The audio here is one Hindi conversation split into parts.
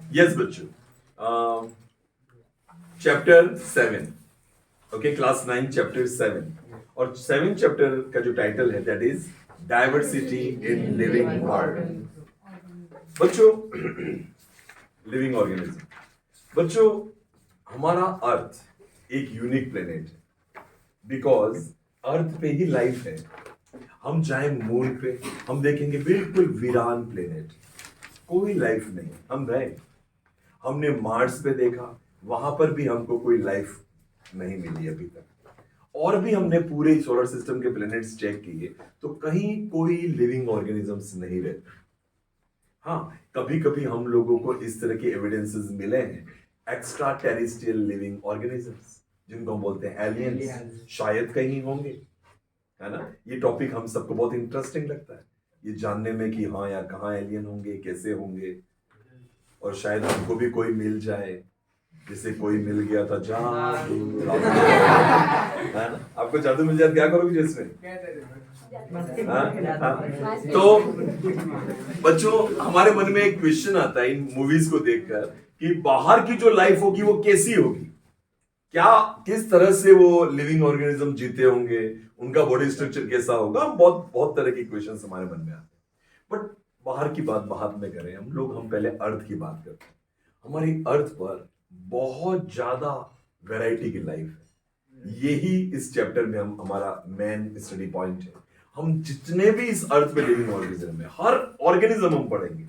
यस बच्चों, चैप्टर 7, ओके, क्लास 9 चैप्टर 7, और 7 चैप्टर का जो टाइटल है that is diversity in living world. बच्चों, लिविंग ऑर्गेनिज्म, बच्चों, हमारा अर्थ एक यूनिक प्लेनेट है, बिकॉज अर्थ पे ही लाइफ है। हम जाए मून पे, हम देखेंगे बिल्कुल वीरान प्लेनेट, कोई लाइफ नहीं। हम गए, हमने मार्स पे देखा, वहां पर भी हमको कोई लाइफ नहीं मिली अभी तक। और भी हमने पूरे सोलर सिस्टम के प्लैनेट्स चेक किए, तो कहीं कोई लिविंग ऑर्गेनिजम्स नहीं रहते। हाँ, कभी कभी हम लोगों को इस तरह के एविडेंसेस मिले हैं, एक्स्ट्रा टेरेस्ट्रियल लिविंग ऑर्गेनिजम्स, जिनको हम बोलते हैं एलियंस, शायद कहीं होंगे, है ना। ये टॉपिक हम सबको बहुत इंटरेस्टिंग लगता है, ये जानने में कि हाँ यार, कहाँ एलियन होंगे, कैसे होंगे, और शायद हमको भी कोई मिल जाए, जिसे कोई मिल गया था जादू, है ना। आपको जादू मिल जाए क्या करोगे जिसमें? तो बच्चों, हमारे मन में एक क्वेश्चन आता है इन मूवीज को देखकर कि बाहर की जो लाइफ होगी वो कैसी होगी, क्या किस तरह से वो लिविंग ऑर्गेनिज्म जीते होंगे, उनका बॉडी स्ट्रक्चर कैसा होगा। बहुत बहुत तरह के क्वेश्चंस हमारे मन में आते हैं। बट बाहर की बात बाद में करें, हम पहले अर्थ की बात करते हैं। हमारी अर्थ पर बहुत ज्यादा वैरायटी की लाइफ है, यही इस चैप्टर में हमारा मेन स्टडी पॉइंट है। हम जितने भी इस अर्थ पे लिविंग ऑर्गेनिज्म है, हर ऑर्गेनिज्म हम पढ़ेंगे।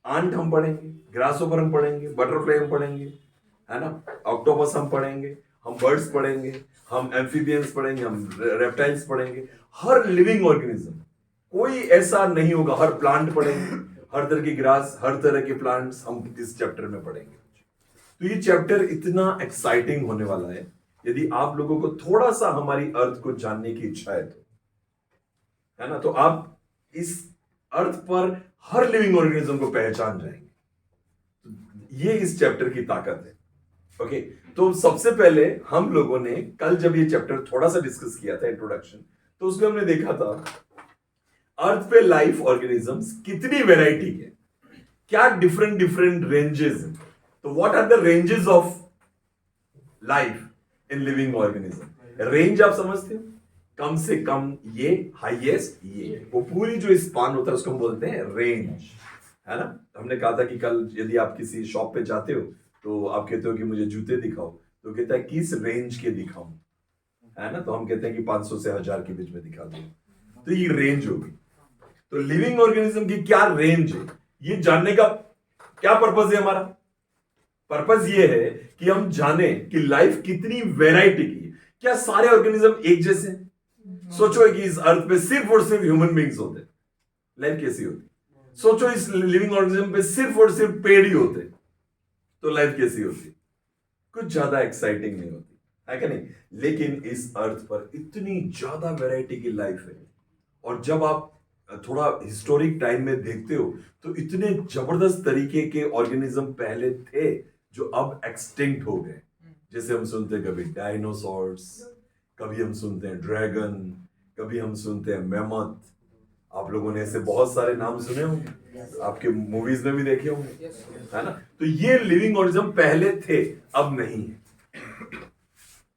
आंट हम पढ़ेंगे, ग्रासहोपर हम पढ़ेंगे, बटरफ्लाई हम पढ़ेंगे, है ना, ऑक्टोपस हम पढ़ेंगे, हम बर्ड्स पढ़ेंगे, हम एम्फीबियंस पढ़ेंगे, हम रेप्टाइल्स पढ़ेंगे। हर लिविंग ऑर्गेनिज्म, कोई ऐसा नहीं होगा, हर प्लांट पढ़ेंगे, हर तरह की ग्रास, हर तरह के प्लांट्स हम इस चैप्टर में पढ़ेंगे। तो ये चैप्टर इतना एक्साइटिंग होने वाला है, यदि आप लोगों को थोड़ा सा हमारी अर्थ को जानने की इच्छा है तो, है ना, तो आप इस अर्थ पर हर लिविंग ऑर्गेनिज्म को पहचान जाएंगे। ये इस चैप्टर की ताकत है। ओके, तो सबसे पहले हम लोगों ने कल जब ये चैप्टर थोड़ा सा डिस्कस किया था, इंट्रोडक्शन, तो उसमें हमने देखा था अर्थ पे लाइफ ऑर्गेनिजम्स कितनी वैरायटी है, क्या डिफरेंट डिफरेंट रेंजेस हैं। तो what are the ranges of life in living organism? Range आप समझते हो, कम से कम ये, हाईएस्ट ये, वो पूरी जो स्पान होता है उसको हम बोलते हैं रेंज, है ना। हमने कहा था कि कल यदि आप किसी शॉप पे जाते हो तो आप कहते हो कि मुझे जूते दिखाओ, तो कहता है किस रेंज के दिखाऊं, है ना। तो हम कहते हैं कि 500 से 1000 के बीच में दिखा दो, तो ये रेंज होगी। तो लिविंग ऑर्गेनिज्म की क्या रेंज है, ये जानने का क्या पर्पज है हमारा? पर्पज ये है कि हम जाने कि लाइफ कितनी वैरायटी की है। क्या सारे ऑर्गेनिज्म एक जैसे हैं? सोचो कि इस अर्थ पे सिर्फ और सिर्फ ह्यूमन बींग्स होते, लाइफ कैसी होती? सोचो इस लिविंग ऑर्गेनिज्म पे सिर्फ और सिर्फ पेड़ ही होते, तो लाइफ कैसी होती? कुछ ज्यादा एक्साइटिंग नहीं होती, है कि नहीं। लेकिन इस अर्थ पर इतनी ज्यादा वैरायटी की लाइफ है, और जब आप थोड़ा हिस्टोरिक टाइम में देखते हो तो इतने जबरदस्त तरीके के ऑर्गेनिज्म पहले थे जो अब एक्सटिंक्ट हो गए। जैसे हम सुनते हैं कभी डायनासोर्स, कभी हम सुनते हैं ड्रैगन, कभी हम सुनते हैं मैमथ। आप लोगों ने ऐसे बहुत सारे नाम सुने होंगे, आपके मूवीज में भी देखे होंगे, है ना। तो ये लिविंग ऑर्गेनिज्म पहले थे, अब नहीं है।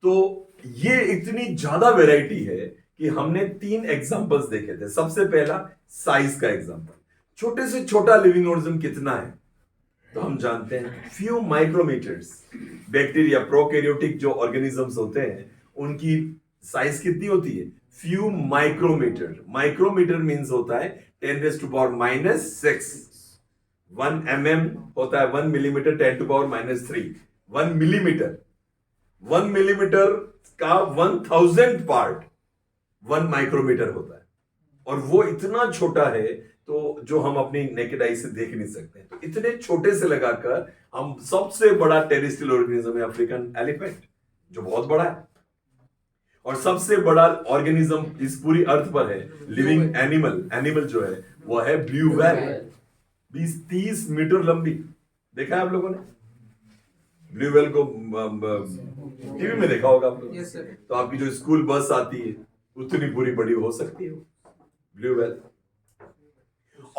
तो ये इतनी ज्यादा वैरायटी है कि हमने 3 एग्जांपल्स देखे थे। सबसे पहला साइज का एग्जांपल, छोटे से छोटा लिविंग ऑर्गेनिज्म कितना है, तो हम जानते हैं फ्यू माइक्रोमीटर्स। बैक्टीरिया, प्रोकैरियोटिक जो ऑर्गेनिजम्स होते हैं, उनकी साइज कितनी होती है? Few micrometer. माइक्रोमीटर मींस होता है 10⁻⁻6। 1 mm होता है 1 मिलीमीटर 10⁻³ 1 मिलीमीटर, 1 मिलीमीटर का 1000 पार्ट 1 माइक्रोमीटर होता है, और वो इतना छोटा है तो जो हम अपनी नेकेड आई से देख नहीं सकते। तो इतने छोटे से लगाकर हम, सबसे बड़ा टेरेस्ट्रियल ऑर्गेनिज्म है अफ्रीकन एलिफेंट, जो बहुत बड़ा है, और सबसे बड़ा ऑर्गेनिज्म इस पूरी अर्थ पर है, लिविंग एनिमल जो है वो है ब्लू व्हेल, 20-30 मीटर लंबी। देखा है आप लोगों ने ब्लू व्हेल को? टीवी में देखा होगा आप लोग। तो आपकी जो स्कूल बस आती है उतनी पूरी बड़ी हो सकती है ब्लू व्हेल।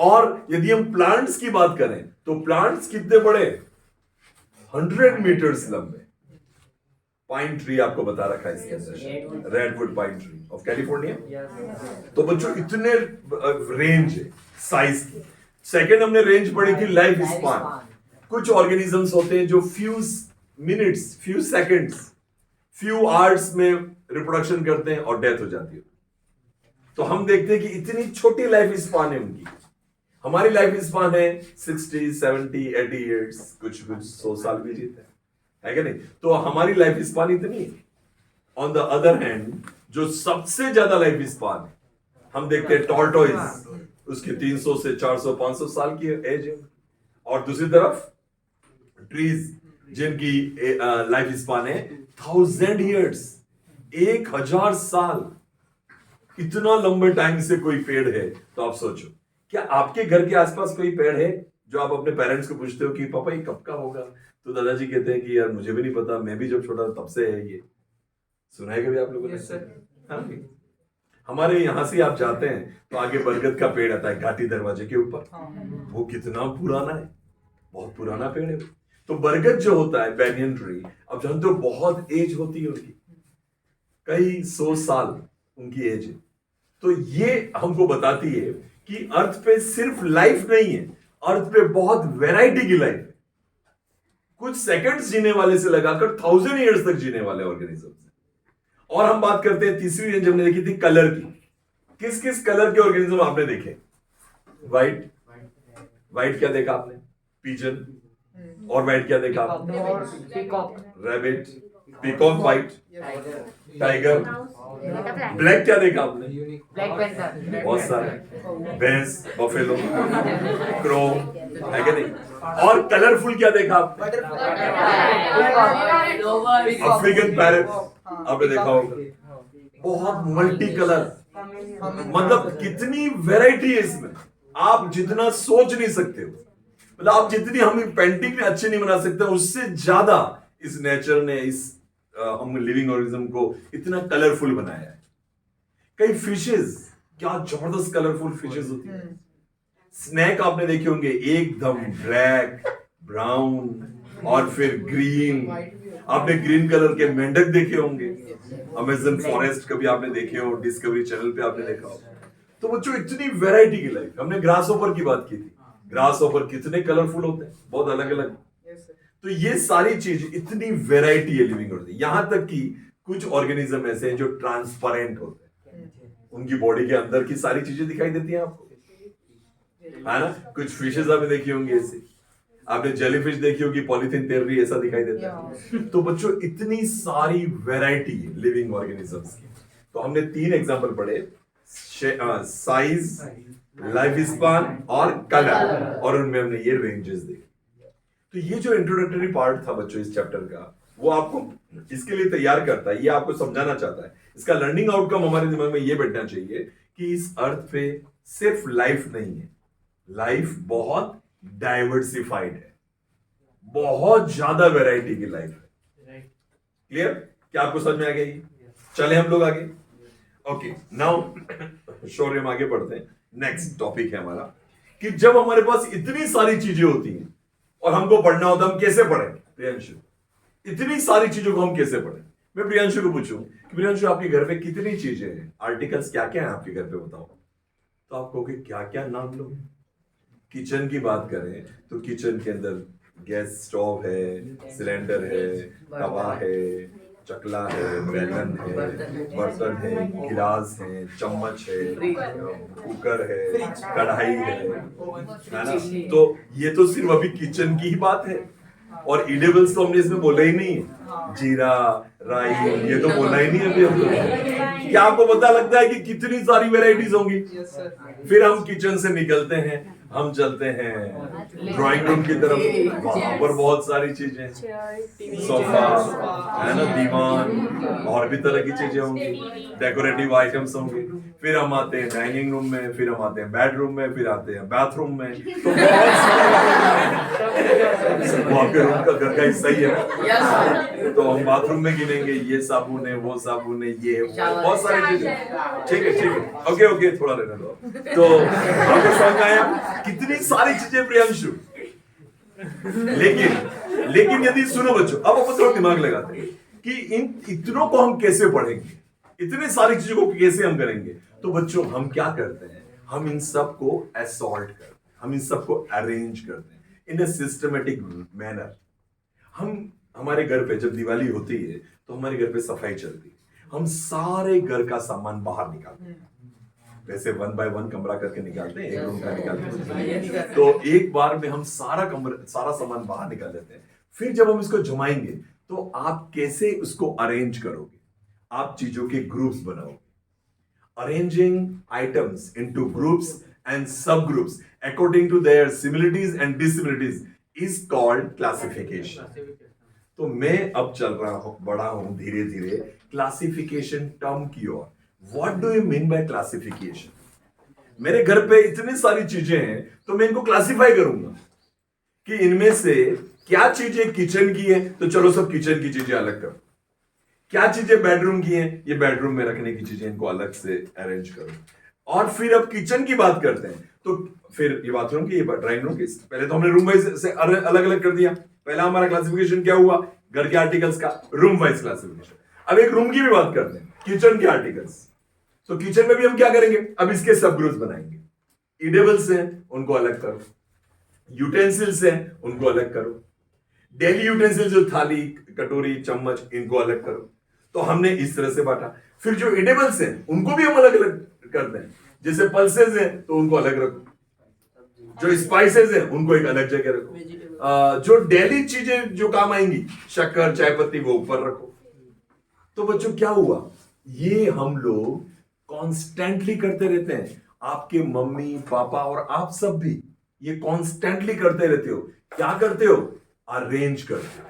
और यदि हम प्लांट्स की बात करें तो प्लांट्स कितने बड़े, 100 मीटर्स लंबे। पाइन ट्री आपको बता रखा है इसके अंदर, redwood pine tree of California. तो बच्चों इतने रेंज है साइज की। सेकंड हमने रेंज पढ़ी थी लाइफ स्पान। कुछ ऑर्गेनिजम्स होते हैं जो few minutes, few seconds, few hours में रिप्रोडक्शन करते हैं और डेथ हो जाती है। तो हम देखते हैं कि इतनी छोटी लाइफ स्पान है उनकी। हमारी लाइफ स्पान है 60, 70, 80 ईयर्स, कुछ 100 साल भी जीते है कि नहीं। तो हमारी लाइफ स्पान इतनी है। ऑन द अदर हैंड जो सबसे ज्यादा लाइफ स्पान है, हम देखते हैं टॉर्टोइज, उसकी 300 से 400, 500 साल की एज है। और दूसरी तरफ ट्रीज जिनकी लाइफ स्पान है 1000 ईयर्स, 1000 साल। इतना लंबे टाइम से कोई पेड़ है। तो आप सोचो, क्या आपके घर के आसपास कोई पेड़ है जो आप अपने पेरेंट्स को पूछते हो कि पापा ये कब का होगा, तो दादाजी कहते हैं कि यार मुझे भी नहीं पता, मैं भी जब छोटा तब से है ये। सुना है कभी आप लोगों ने? हाँ, हमारे यहां से आप जाते हैं तो आगे बरगद का पेड़ आता है घाटी दरवाजे के ऊपर। वो कितना पुराना है, बहुत पुराना पेड़ है। तो बरगद जो होता है, बैनियन ट्री, अब जानते हो बहुत एज होती है उनकी, कई 100 साल उनकी एज है। तो ये हमको बताती है कि अर्थ पे सिर्फ लाइफ नहीं है, अर्थ पे बहुत वैरायटी की लाइफ है। कुछ सेकंड्स जीने वाले से लगाकर 1000 ईयर्स तक जीने वाले ऑर्गेनिजम्स। और हम बात करते हैं तीसरी रेंज हमने देखी थी कलर की। किस किस कलर के ऑर्गेनिज्म आपने देखे? व्हाइट, व्हाइट क्या देखा आपने? पिजन। और व्हाइट क्या देखा आपने? Rabbit, peacock white, tiger. Black क्या देखा आपने? ब्लैक पैंथर, बहुत सारे, भैंस, बफेलो, क्रो, है कि नहीं। और कलरफुल क्या देखा आपने? अफ्रीकन पैरेट आपने देखा होगा, बहुत मल्टी कलर। मतलब कितनी वैरायटी है इसमें, आप जितना सोच नहीं सकते हो। मतलब आप जितनी हम पेंटिंग अच्छी नहीं बना सकते, उससे ज्यादा इस नेचर ने, इस हम लिविंग ऑर्गेनिज्म को इतना कलरफुल बनाया है। कई फिशेस, क्या जबरदस्त कलरफुल फिशेस होती है। स्नैक आपने देखे होंगे, एकदम ब्लैक, ब्राउन और फिर ग्रीन। आपने ग्रीन कलर के मेंढक देखे होंगे, अमेज़न फॉरेस्ट कभी आपने देखे हो, डिस्कवरी चैनल पे आपने देखा हो। तो बच्चों इतनी वैरायटी की लाइफ। हमने ग्रास ऑफर की बात की थी, ग्रास ऑफर कितने कलरफुल होते हैं, बहुत अलग अलग। तो ये सारी चीज, इतनी वैरायटी है लिविंग ऑर्गेनिज्म। यहां तक कि कुछ ऑर्गेनिज्म ऐसे हैं जो ट्रांसपेरेंट होते हैं, उनकी बॉडी के अंदर की सारी चीजें दिखाई देती हैं आपको, है ना। कुछ फिशेस आपने देखी होंगी ऐसे, आपने जेलीफिश देखी होगी, पॉलीथीन तैर रही, ऐसा दिखाई देता है। तो बच्चों इतनी सारी वैरायटी है लिविंग ऑर्गेनिजम्स की। तो हमने 3 एग्जांपल पढ़े, साइज, लाइफ स्पान और कलर, और उनमें हमने ये रेंजेस देखी। तो ये जो इंट्रोडक्टरी पार्ट था बच्चों इस चैप्टर का, वो आपको इसके लिए तैयार करता है, ये आपको समझाना चाहता है। इसका लर्निंग आउटकम हमारे दिमाग में ये बैठना चाहिए कि इस अर्थ पे सिर्फ लाइफ नहीं है, लाइफ बहुत डाइवर्सिफाइड है, बहुत ज्यादा वैरायटी की लाइफ है। क्लियर? क्या आपको समझ में आ गई? चले हम लोग आगे। ओके, नाउ शौर्य हम आगे बढ़ते हैं। नेक्स्ट टॉपिक है हमारा कि जब हमारे पास इतनी सारी चीजें होती हैं और हमको पढ़ना होता है, हम कैसे पढ़ें? प्रियांशु, इतनी सारी चीजों को हम कैसे पढ़ें? मैं प्रियांशु को पूछूं कि प्रियांशु आपके घर पे कितनी चीजें हैं, आर्टिकल्स क्या क्या हैं आपके घर पे, बताओ। तो आप कहोगे क्या क्या नाम लो। किचन की बात करें तो किचन के अंदर गैस स्टोव है, सिलेंडर है, तवा है, चकला है, बेलन है, बर्तन है, गिलास है, चम्मच है, कुकर है, कढ़ाई है ना। तो ये तो सिर्फ अभी किचन की ही बात है। और ईडेबल्स तो हमने इसमें बोला ही नहीं है, जीरा, राई, ये तो बोला ही नहीं अभी हम लोग। क्या आपको पता लगता है कि कितनी सारी वेराइटीज होंगी? फिर हम किचन से निकलते हैं हम चलते हैं ड्राइंग रूम की तरफ, वहां पर बहुत सारी चीजें, सोफा है ना, दीवान, और भी तरह की चीजें होंगी, डेकोरेटिव आइटम्स होंगे। फिर हम आते हैं डाइनिंग रूम में, फिर हम आते हैं बेडरूम में, फिर आते हैं बाथरूम में। तो बहुत वो आपके रूम का घर का हिस्सा ही है ना। तो हम बाथरूम में गिनेंगे, ये साबुन है, वो साबुन है, ये बहुत सारी चीजें। ठीक है, ठीक है, ओके ओके, थोड़ा रहने दो। तो आपको समझ आया कितनी सारी चीजें प्रियांशु। लेकिन यदि सुनो बच्चों, अब अपन थोड़ा दिमाग लगाते हैं कि इन इतनों को हम कैसे पढ़ेंगे, इतनी सारी चीजों को कैसे हम करेंगे। तो बच्चों हम क्या करते हैं, हम इन सब को असॉर्ट करते हैं, हम इन सब को अरेंज करते हैं इन अ सिस्टमेटिक मैनर। हम हमारे घर पे जब दिवाली होती है तो हमारे घर पे सफाई चलती है, हम सारे घर का सामान बाहर निकालते हैं, वैसे 1 बाय 1 कमरा करके निकालते हैं, एक रूम का निकालते हैं। तो एक बार में हम सारा सामान बाहर निकाल देते हैं। फिर जब हम इसको जमाएंगे तो आप कैसे उसको अरेंज करोगे, आप चीजों के ग्रुप्स बनाओगे। Arranging items into groups and sub groups according to their similarities and dissimilarities is called classification. तो मैं अब चल रहा हूं, बढ़ा हूं धीरे धीरे क्लासिफिकेशन टर्म की ओर। What do you mean by classification? मेरे घर पे इतनी सारी चीजें हैं तो मैं इनको क्लासिफाई करूंगा कि इनमें से क्या चीजें किचन की है, तो चलो सब किचन की चीजें अलग करो। क्या चीजें बेडरूम की हैं, ये बेडरूम में रखने की चीजें, इनको अलग से अरेंज करो। और फिर अब किचन की बात करते हैं तो फिर ये बाथरूम की, ये ड्राइंग रूम की। पहले तो हमने रूम वाइज से अलग अलग कर दिया। पहला हमारा क्लासिफिकेशन क्या हुआ, घर के आर्टिकल्स का रूम वाइज क्लासिफिकेशन। अब एक रूम की भी बात करते हैं, किचन के आर्टिकल्स। तो किचन में भी हम क्या करेंगे, अब इसके सब ग्रुप्स बनाएंगे। ईडेबल्स हैं उनको अलग करो, यूटेंसिल्स हैं उनको अलग करो, डेली यूटेंसिल्स जो थाली कटोरी चम्मच, इनको अलग करो। तो हमने इस तरह से बांटा। फिर जो ईडेबल्स हैं उनको भी हम अलग अलग करते हैं, जैसे पल्सेस हैं तो उनको अलग रखो, जो स्पाइसेस हैं उनको एक अलग जगह रखो, जो डेली चीजें जो काम आएंगी शक्कर चाय पत्ती वो ऊपर रखो। तो बच्चों क्या हुआ, ये हम लोग कॉन्स्टेंटली करते रहते हैं। आपके मम्मी पापा और आप सब भी ये कॉन्स्टेंटली करते रहते हो। क्या करते हो, अरेंज करते हो।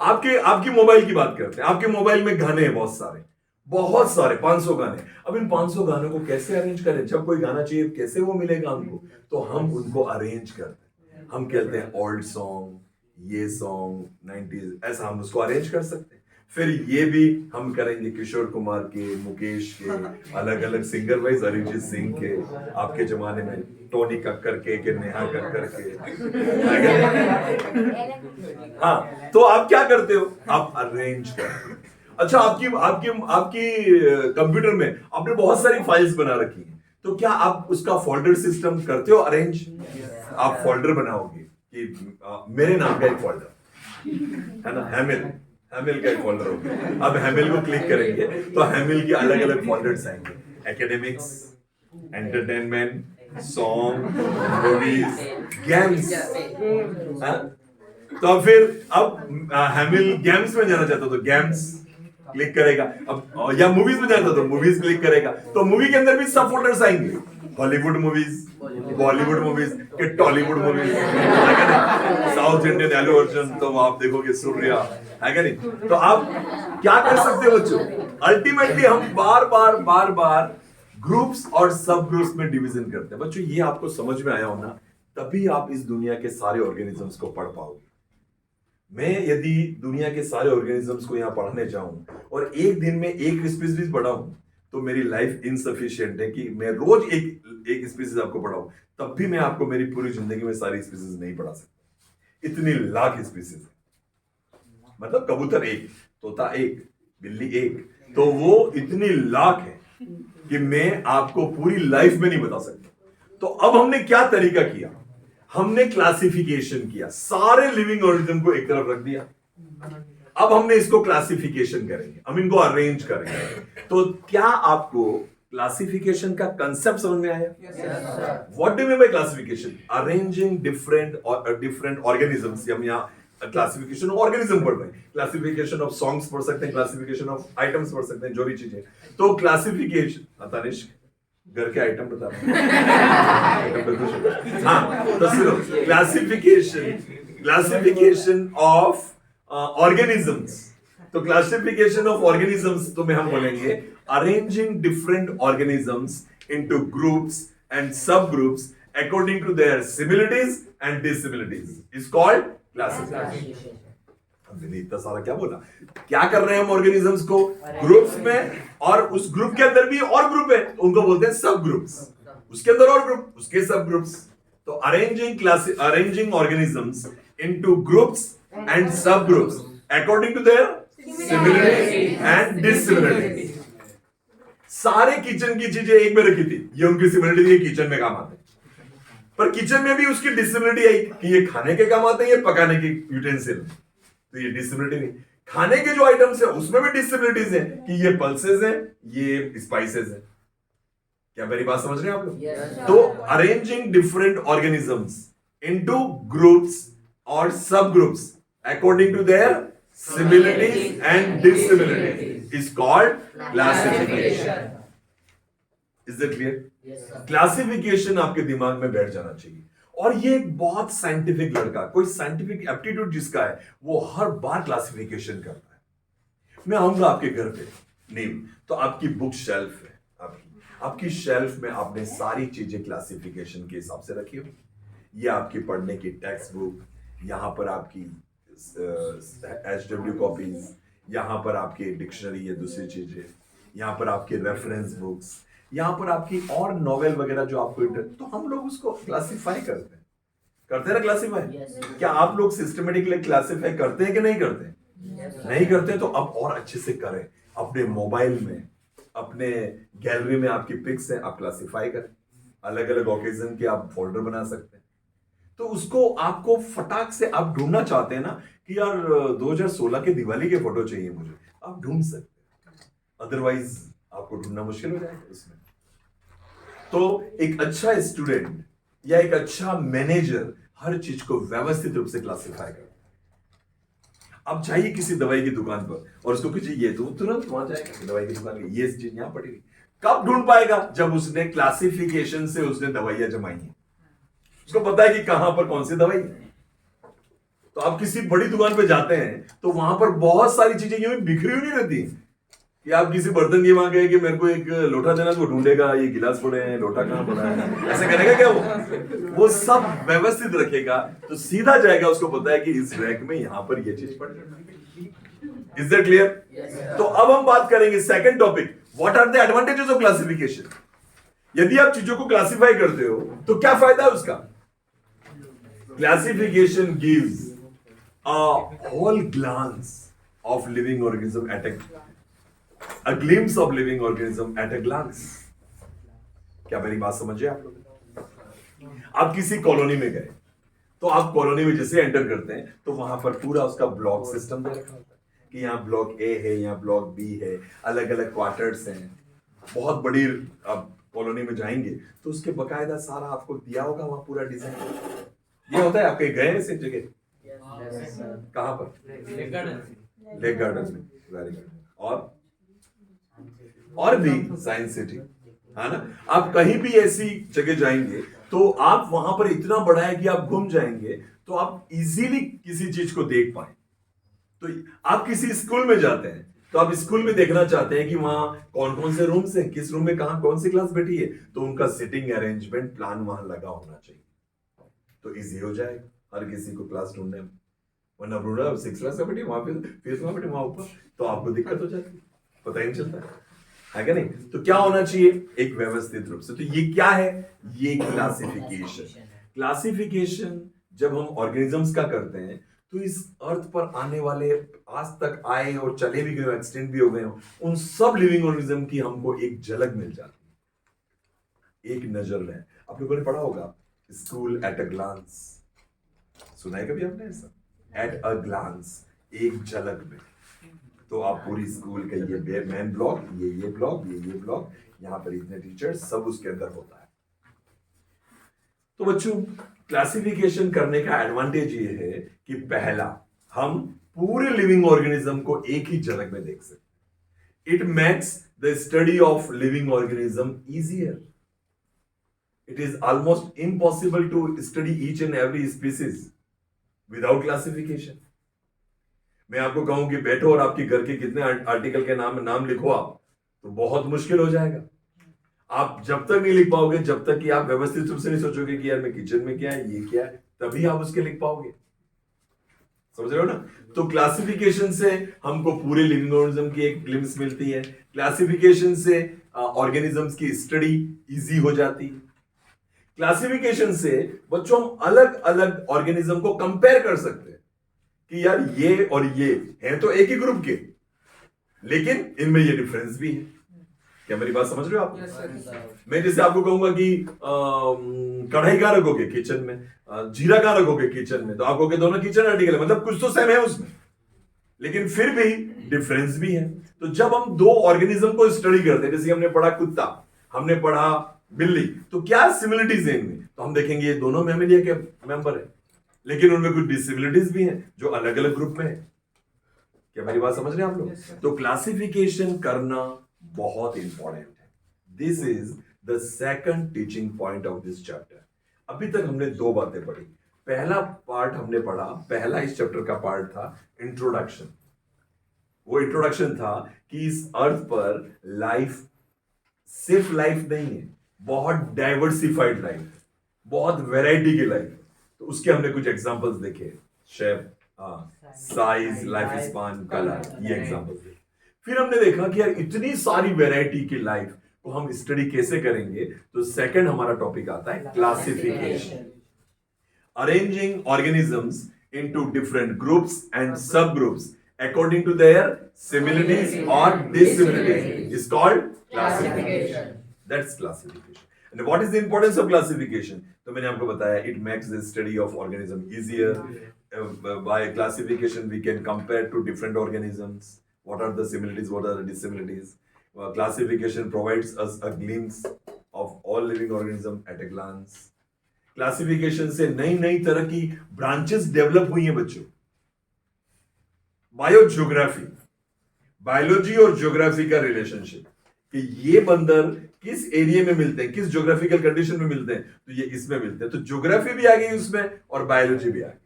आपकी मोबाइल की बात करते हैं। आपके मोबाइल में गाने हैं बहुत सारे 500 गाने। अब इन 500 गानों को कैसे अरेंज करें, जब कोई गाना चाहिए कैसे वो मिलेगा हमको, तो हम उनको अरेंज करते हैं। हम कहते हैं ओल्ड सॉन्ग, ये सॉन्ग 90s, ऐसा हम उसको अरेंज कर सकते हैं। फिर ये भी हम करेंगे किशोर कुमार के, मुकेश के, अलग अलग सिंगर वाइज, अरिजीत सिंह के, आपके जमाने में टोनी कक्कर के नेहा कक्कर के। हाँ, तो आप क्या करते हो, आप अरेंज करते हो। अच्छा, आपकी कंप्यूटर में आपने बहुत सारी फाइल्स बना रखी हैं, तो क्या आप उसका फोल्डर सिस्टम करते हो अरेंज? आप फोल्डर बनाओगे कि मेरे नाम का एक फोल्डर है ना, हैमिल का एक फोल्डर होगा। अब हैमिल को क्लिक करेंगे तो हैमिल के अलग अलग फोल्डर्स आएंगे, academics, entertainment, song, movies, games. तो फिर अब हैमिल गेम्स में जाना चाहता तो गेम्स क्लिक करेगा, अब या मूवीज में जाता तो मूवीज क्लिक करेगा। तो मूवी के अंदर भी सब फोल्डर्स आएंगे, हॉलीवुड मूवीज, बॉलीवुड मूवीज के Tollywood movies, South Indian Allu Arjun तो आप देखोगे सूर्या, है क्या नहीं। तो आप क्या कर सकते हो बच्चों, अल्टीमेटली हम बार बार ग्रुप्स और सब ग्रुप्स में डिवीजन करते हैं। बच्चों ये आपको समझ में आया हो ना, तभी आप इस दुनिया के सारे ऑर्गेनिजम्स को पढ़ पाओगे। मैं यदि दुनिया के सारे ऑर्गेनिजम्स को यहाँ पढ़ने जाऊं और एक दिन में एक स्पीसीज पढ़ाऊं तो मेरी लाइफ इनसफिशिएंट है कि मैं रोज एक स्पीसीज आपको पढ़ाऊं, तब भी मैं आपको मेरी पूरी जिंदगी में सारी स्पीसीज नहीं पढ़ा सकता। इतनी लाख स्पीसीज है, मतलब कबूतर एक, तोता एक, बिल्ली एक, तो वो इतनी लाख है कि मैं आपको पूरी लाइफ में नहीं बता सकता। तो अब हमने क्या तरीका किया, हमने क्लासिफिकेशन किया, सारे लिविंग ऑर्गेनिज्म को एक तरफ रख दिया। अब हमने इसको क्लासिफिकेशन करेंगे, हम इनको अरेंज करेंगे। तो क्या आपको क्लासिफिकेशन का कंसेप्ट समझ में आया? What do mean by classification? Arranging different organisms. हम यहाँ क्लासिफिकेशन ऑफ ऑर्गेनिज्म पढ़ रहे हैं, क्लासिफिकेशन ऑफ सॉन्ग्स पढ़ सकते हैं, क्लासिफिकेशन ऑफ आइटम्स पढ़ सकते हैं, जो भी चीजें। तो क्लासिफिकेशन, तनिष्क घर के आइटम बता हाँ तो सुनो, क्लासिफिकेशन ऑफ ऑर्गेनिजम्स। तो क्लासिफिकेशन ऑफ ऑर्गेनिजम्स तो में हम बोलेंगे arranging different organisms into groups and sub groups according to their similarities and dissimilarities is called classification. हमने इतना सारा क्या बोला, क्या कर रहे हैं हम ऑर्गेनिजम्स को ग्रुप्स में, और उस ग्रुप के अंदर भी और ग्रुप है उनको बोलते हैं सब ग्रुप्स, उसके अंदर और ग्रुप उसके सब ग्रुप्स। तो arranging organisms into groups and sub groups according to their similarities and dissimilarities. सारे किचन की चीजें एक में रखी थी, ये उनकी सिमिलरिटी ये किचन में काम आते हैं, पर किचन में भी उसकी डिसिमिलरिटी आई कि ये खाने के काम आते हैं, ये पकाने के यूटेंसिल, तो ये डिसिमिलरिटी नहीं। खाने के जो आइटम्स है उसमें भी डिसिमिलरिटीज हैं कि ये पल्सेस हैं, ये स्पाइसेस हैं। क्या मेरी बात समझ रहे हैं आप लोग? तो arranging different organisms into groups और सब groups according to their similarities and dissimilarities is called classification. Is it clear? Classification आपके दिमाग में बैठ जाना चाहिए। और ये एक बहुत साइंटिफिक लड़का, कोई साइंटिफिक एप्टीट्यूड जिसका है वो हर बार क्लासिफिकेशन करता है। मैं आऊंगा आपके घर पे, नहीं तो आपकी बुक शेल्फ है, आपकी शेल्फ में आपने सारी चीजें क्लासिफिकेशन के हिसाब से रखी हुई। ये आपकी पढ़ने की टेक्स्ट बुक, यहाँ पर आपकी HW कॉपीज, यहाँ पर आपकी डिक्शनरी या दूसरी चीजें, यहाँ पर आपके रेफरेंस बुक्स, यहाँ पर आपकी और नॉवेल वगैरह जो आपको तो हम लोग उसको क्लासिफाई करते हैं ना क्लासिफाई। क्या आप लोग सिस्टमेटिकली क्लासिफाई करते हैं कि नहीं करते? नहीं करते तो अब और अच्छे से करें। अपने मोबाइल में, अपने गैलरी में आपकी पिक्स हैं, आप क्लासिफाई करें। अलग अलग ओकेजन के आप फोल्डर बना सकते हैं। तो उसको आपको फटाक से आप ढूंढना चाहते हैं ना कि यार 2016 के दिवाली के फोटो चाहिए मुझे, आप ढूंढ सकते हैं, अदरवाइज आपको ढूंढना मुश्किल हो जाएगा उसमें। तो एक अच्छा स्टूडेंट या एक अच्छा मैनेजर हर चीज को व्यवस्थित रूप से क्लासिफाई करता है। अब चाहिए किसी दवाई की दुकान पर और उसको कुछ ये तो तुरंत वहां जाएगा दवाई की दुकान की, ये चीज यहां पड़ेगी। कब ढूंढ पाएगा? जब उसने क्लासिफिकेशन से उसने दवाइयां जमाई हैं, उसको पता है कि कहां पर कौन सी दवाई है। तो आप किसी बड़ी दुकान पे जाते हैं तो वहां पर बहुत सारी चीजें यूं बिखरी हुई नहीं रहती कि आप किसी बर्तन की मांगे कि मेरे को एक लोटा देना, तो ढूंढेगा ये गिलास पड़े हैं, लोटा कहां पड़ा है, ऐसे करेगा क्या? वो सब व्यवस्थित रखेगा तो सीधा जाएगा, उसको पता है कि इस रैक में यहां पर ये चीज पड़ी। Is that clear? तो अब हम बात करेंगे second topic, what are the advantages of classification. यदि आप चीजों को क्लासिफाई करते हो तो क्या फायदा है उसका? Classification gives a whole glance of living organism at a glimpse of living organism at a glance। क्या मेरी बात समझे आप लोग? आप किसी कॉलोनी में गए तो आप कॉलोनी में जैसे एंटर करते हैं तो वहां पर पूरा उसका ब्लॉक सिस्टम दे रखा होता है कि यहाँ ब्लॉक ए है, यहाँ ब्लॉक बी है, अलग अलग क्वार्टर्स हैं। बहुत बड़ी आप कॉलोनी में जाएंगे तो उसके बकायदा सारा आपको दिया होगा वहां पूरा डिजाइन। ये होता है आपके गए ऐसे जगह? कहां पर? लेक गार्डन में। Very good. और भी साइंस सिटी है ना। आप कहीं भी ऐसी जगह जाएंगे तो आप वहां पर इतना बड़ा है कि आप घूम जाएंगे तो आप इजीली किसी चीज को देख पाए। तो आप किसी स्कूल में जाते हैं तो आप स्कूल में देखना चाहते हैं कि वहां कौन कौन से रूम्स हैं, किस रूम में कहां कौन सी क्लास बैठी है, तो उनका सिटिंग अरेंजमेंट प्लान वहां लगा होना चाहिए, तो इजी हो जाएगा हर किसी को क्लास ढूंढने में। वरना ढूंढा 6th क्लास का बैठी वहां पे, 5th में बैठी वहां ऊपर, तो आपको दिक्कत हो जाती है, पता ही नहीं चलता है क्या नहीं? तो क्या होना चाहिए? एक व्यवस्थित रूप से। तो ये क्या है? ये क्लासिफिकेशन। क्लासिफिकेशन जब हम ऑर्गेनिजम्स का करते हैं तो इस अर्थ पर आने वाले, आज तक आए और चले भी गए, एक्सटेंड भी हो गए हो, उन सब लिविंग ऑर्गेनिज्म की हमको एक झलक मिल जाती है, एक नजर में। आप लोगों ने पढ़ा होगा स्कूल एट अ ग्लांस, सुना है कभी आपने ऐसा? एट अ ग्लांस, एक झलक में। तो आप पूरी स्कूल का ये मेन ब्लॉक, ये ब्लॉक, ये ब्लॉक, यहाँ पर इतने टीचर्स, सब उसके अंदर होता है। तो बच्चों, क्लासिफिकेशन करने का एडवांटेज ये है कि पहला, हम पूरे लिविंग ऑर्गेनिज्म को एक ही झलक में देख सकते हैं। It makes the study of living organism easier. It is almost impossible to study each and every species without classification. मैं आपको कहूं कि बैठो और आपके घर के कितने आर्टिकल के नाम लिखो आप, तो बहुत मुश्किल हो जाएगा। आप जब तक नहीं लिख पाओगे, जब तक कि आप व्यवस्थित रूप से नहीं सोचोगे कि यार मैं किचन में क्या है, ये क्या है, तभी आप उसके लिख पाओगे। समझ रहे हो ना? तो क्लासिफिकेशन से हमको पूरे लिविंग ऑर्गेनिज्म की एक ग्लिम्स मिलती है। क्लासिफिकेशन से ऑर्गेनिजम्स की स्टडी इजी हो जाती है। क्लासिफिकेशन से बच्चों हम अलग अलग ऑर्गेनिज्म को कंपेयर कर सकते हैं कि यार ये और ये हैं तो एक ही ग्रुप के, लेकिन इनमें ये डिफरेंस भी है। क्या मेरी बात समझ रहे हो आप? मैं जैसे आपको कहूंगा कि कढ़ाई कहां रखोगे किचन में, जीरा कहां रखोगे किचन में, तो आप कहोगे दोनों किचन आर्टिकल है, मतलब कुछ तो सेम है उसमें, लेकिन फिर भी डिफरेंस भी है। तो जब हम दो ऑर्गेनिज्म को स्टडी करते हैं, जैसे हमने पढ़ा कुत्ता, हमने पढ़ा बिल्ली, तो क्या सिमिलरिटीज है इनमें, तो हम देखेंगे ये दोनों मैमेलिया के मेंबर है, लेकिन उनमें कुछ डिसिमिलरिटीज भी हैं जो अलग अलग ग्रुप में है। क्या मेरी बात समझ रहे हैं आप लोग? तो क्लासिफिकेशन करना बहुत इंपॉर्टेंट है। This is the second teaching point of this chapter. अभी तक हमने दो बातें पढ़ी। पहला पार्ट हमने पढ़ा, पहला इस चैप्टर का पार्ट था इंट्रोडक्शन। वो इंट्रोडक्शन था कि इस अर्थ पर लाइफ सिर्फ लाइफ नहीं है, बहुत डाइवर्सिफाइड लाइफ है, बहुत वैरायटी की लाइफ है। तो उसके हमने कुछ एग्जांपल्स देखे, shape, size, life span, colour, ये एग्जांपल्स देखे। फिर हमने देखा कि यार इतनी सारी वैरायटी की लाइफ को हम स्टडी कैसे करेंगे, तो सेकंड हमारा टॉपिक आता है classification. Arranging organisms into different groups and sub groups according to their similarities or dissimilarities is called classification. That's classification. And what is the importance of classification? तो मैंने आपको बताया, it makes the study of organism easier. By classification we can compare to different organisms. What are the similarities? What are the dissimilarities? Classification provides us a glimpse of all living organisms at a glance. Classification से नई नई तरह की branches develop हुई हैं बच्चों। बायोजियोग्राफी, बायोलॉजी और ज्योग्राफी का रिलेशनशिप, कि ये बंदर किस एरिया में मिलते हैं, किस ज्योग्राफिकल कंडीशन में मिलते हैं, तो ये इसमें मिलते हैं। तो ज्योग्राफी भी आ गई उसमें और बायोलॉजी भी आ गई।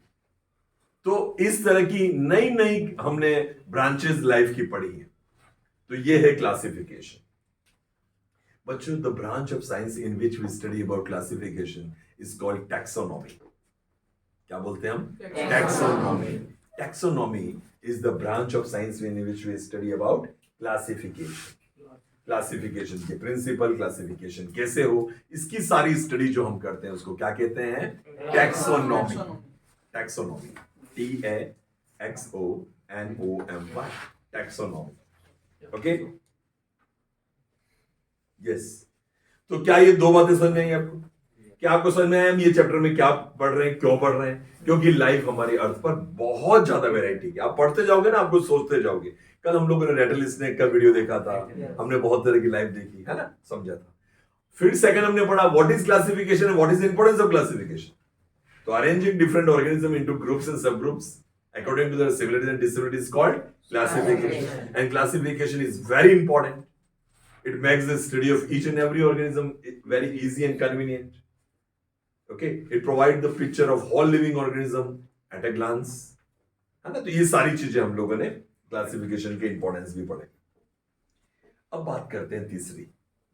तो इस तरह की नई नई हमने ब्रांचेस लाइफ की पढ़ी है। तो ये है क्लासिफिकेशन। बच्चों, the branch of science in which we study about classification is called taxonomy. क्या बोलते हैं हम? Taxonomy. Taxonomy is the branch of science in which we study about classification. Classification के principle, classification कैसे हो, इसकी सारी स्टडी जो हम करते हैं उसको क्या कहते हैं? Taxonomy. Taxonomy, TAXONOMY, taxonomy. Okay, yes. तो क्या ये दो बातें समझ में आई आपको? क्या आपको समझ में आया हम ये चैप्टर में क्या पढ़ रहे हैं, क्यों पढ़ रहे हैं? क्योंकि लाइफ हमारी अर्थ पर बहुत ज्यादा वैरायटी है। आप पढ़ते जाओगे ना, आपको सोचते जाओगे। कल हम लोगों ने रेटल स्नेक का वीडियो देखा था, हमने बहुत तरह की लाइफ देखी है ना, समझा था। फिर सेकंड हमने पढ़ा what is classification, what is the importance of classification. तो arranging different organism into groups and sub groups according to their similarities and dissimilarities is called classification. And classification is very important. It makes the study of each and every organism very easy and convenient. Okay, it provides the picture of whole living organism at a glance. है ना? तो ये सारी चीजें हम लोगों ने क्लासिफिकेशन के इंपॉर्टेंस भी पढ़े। अब बात करते हैं तीसरी,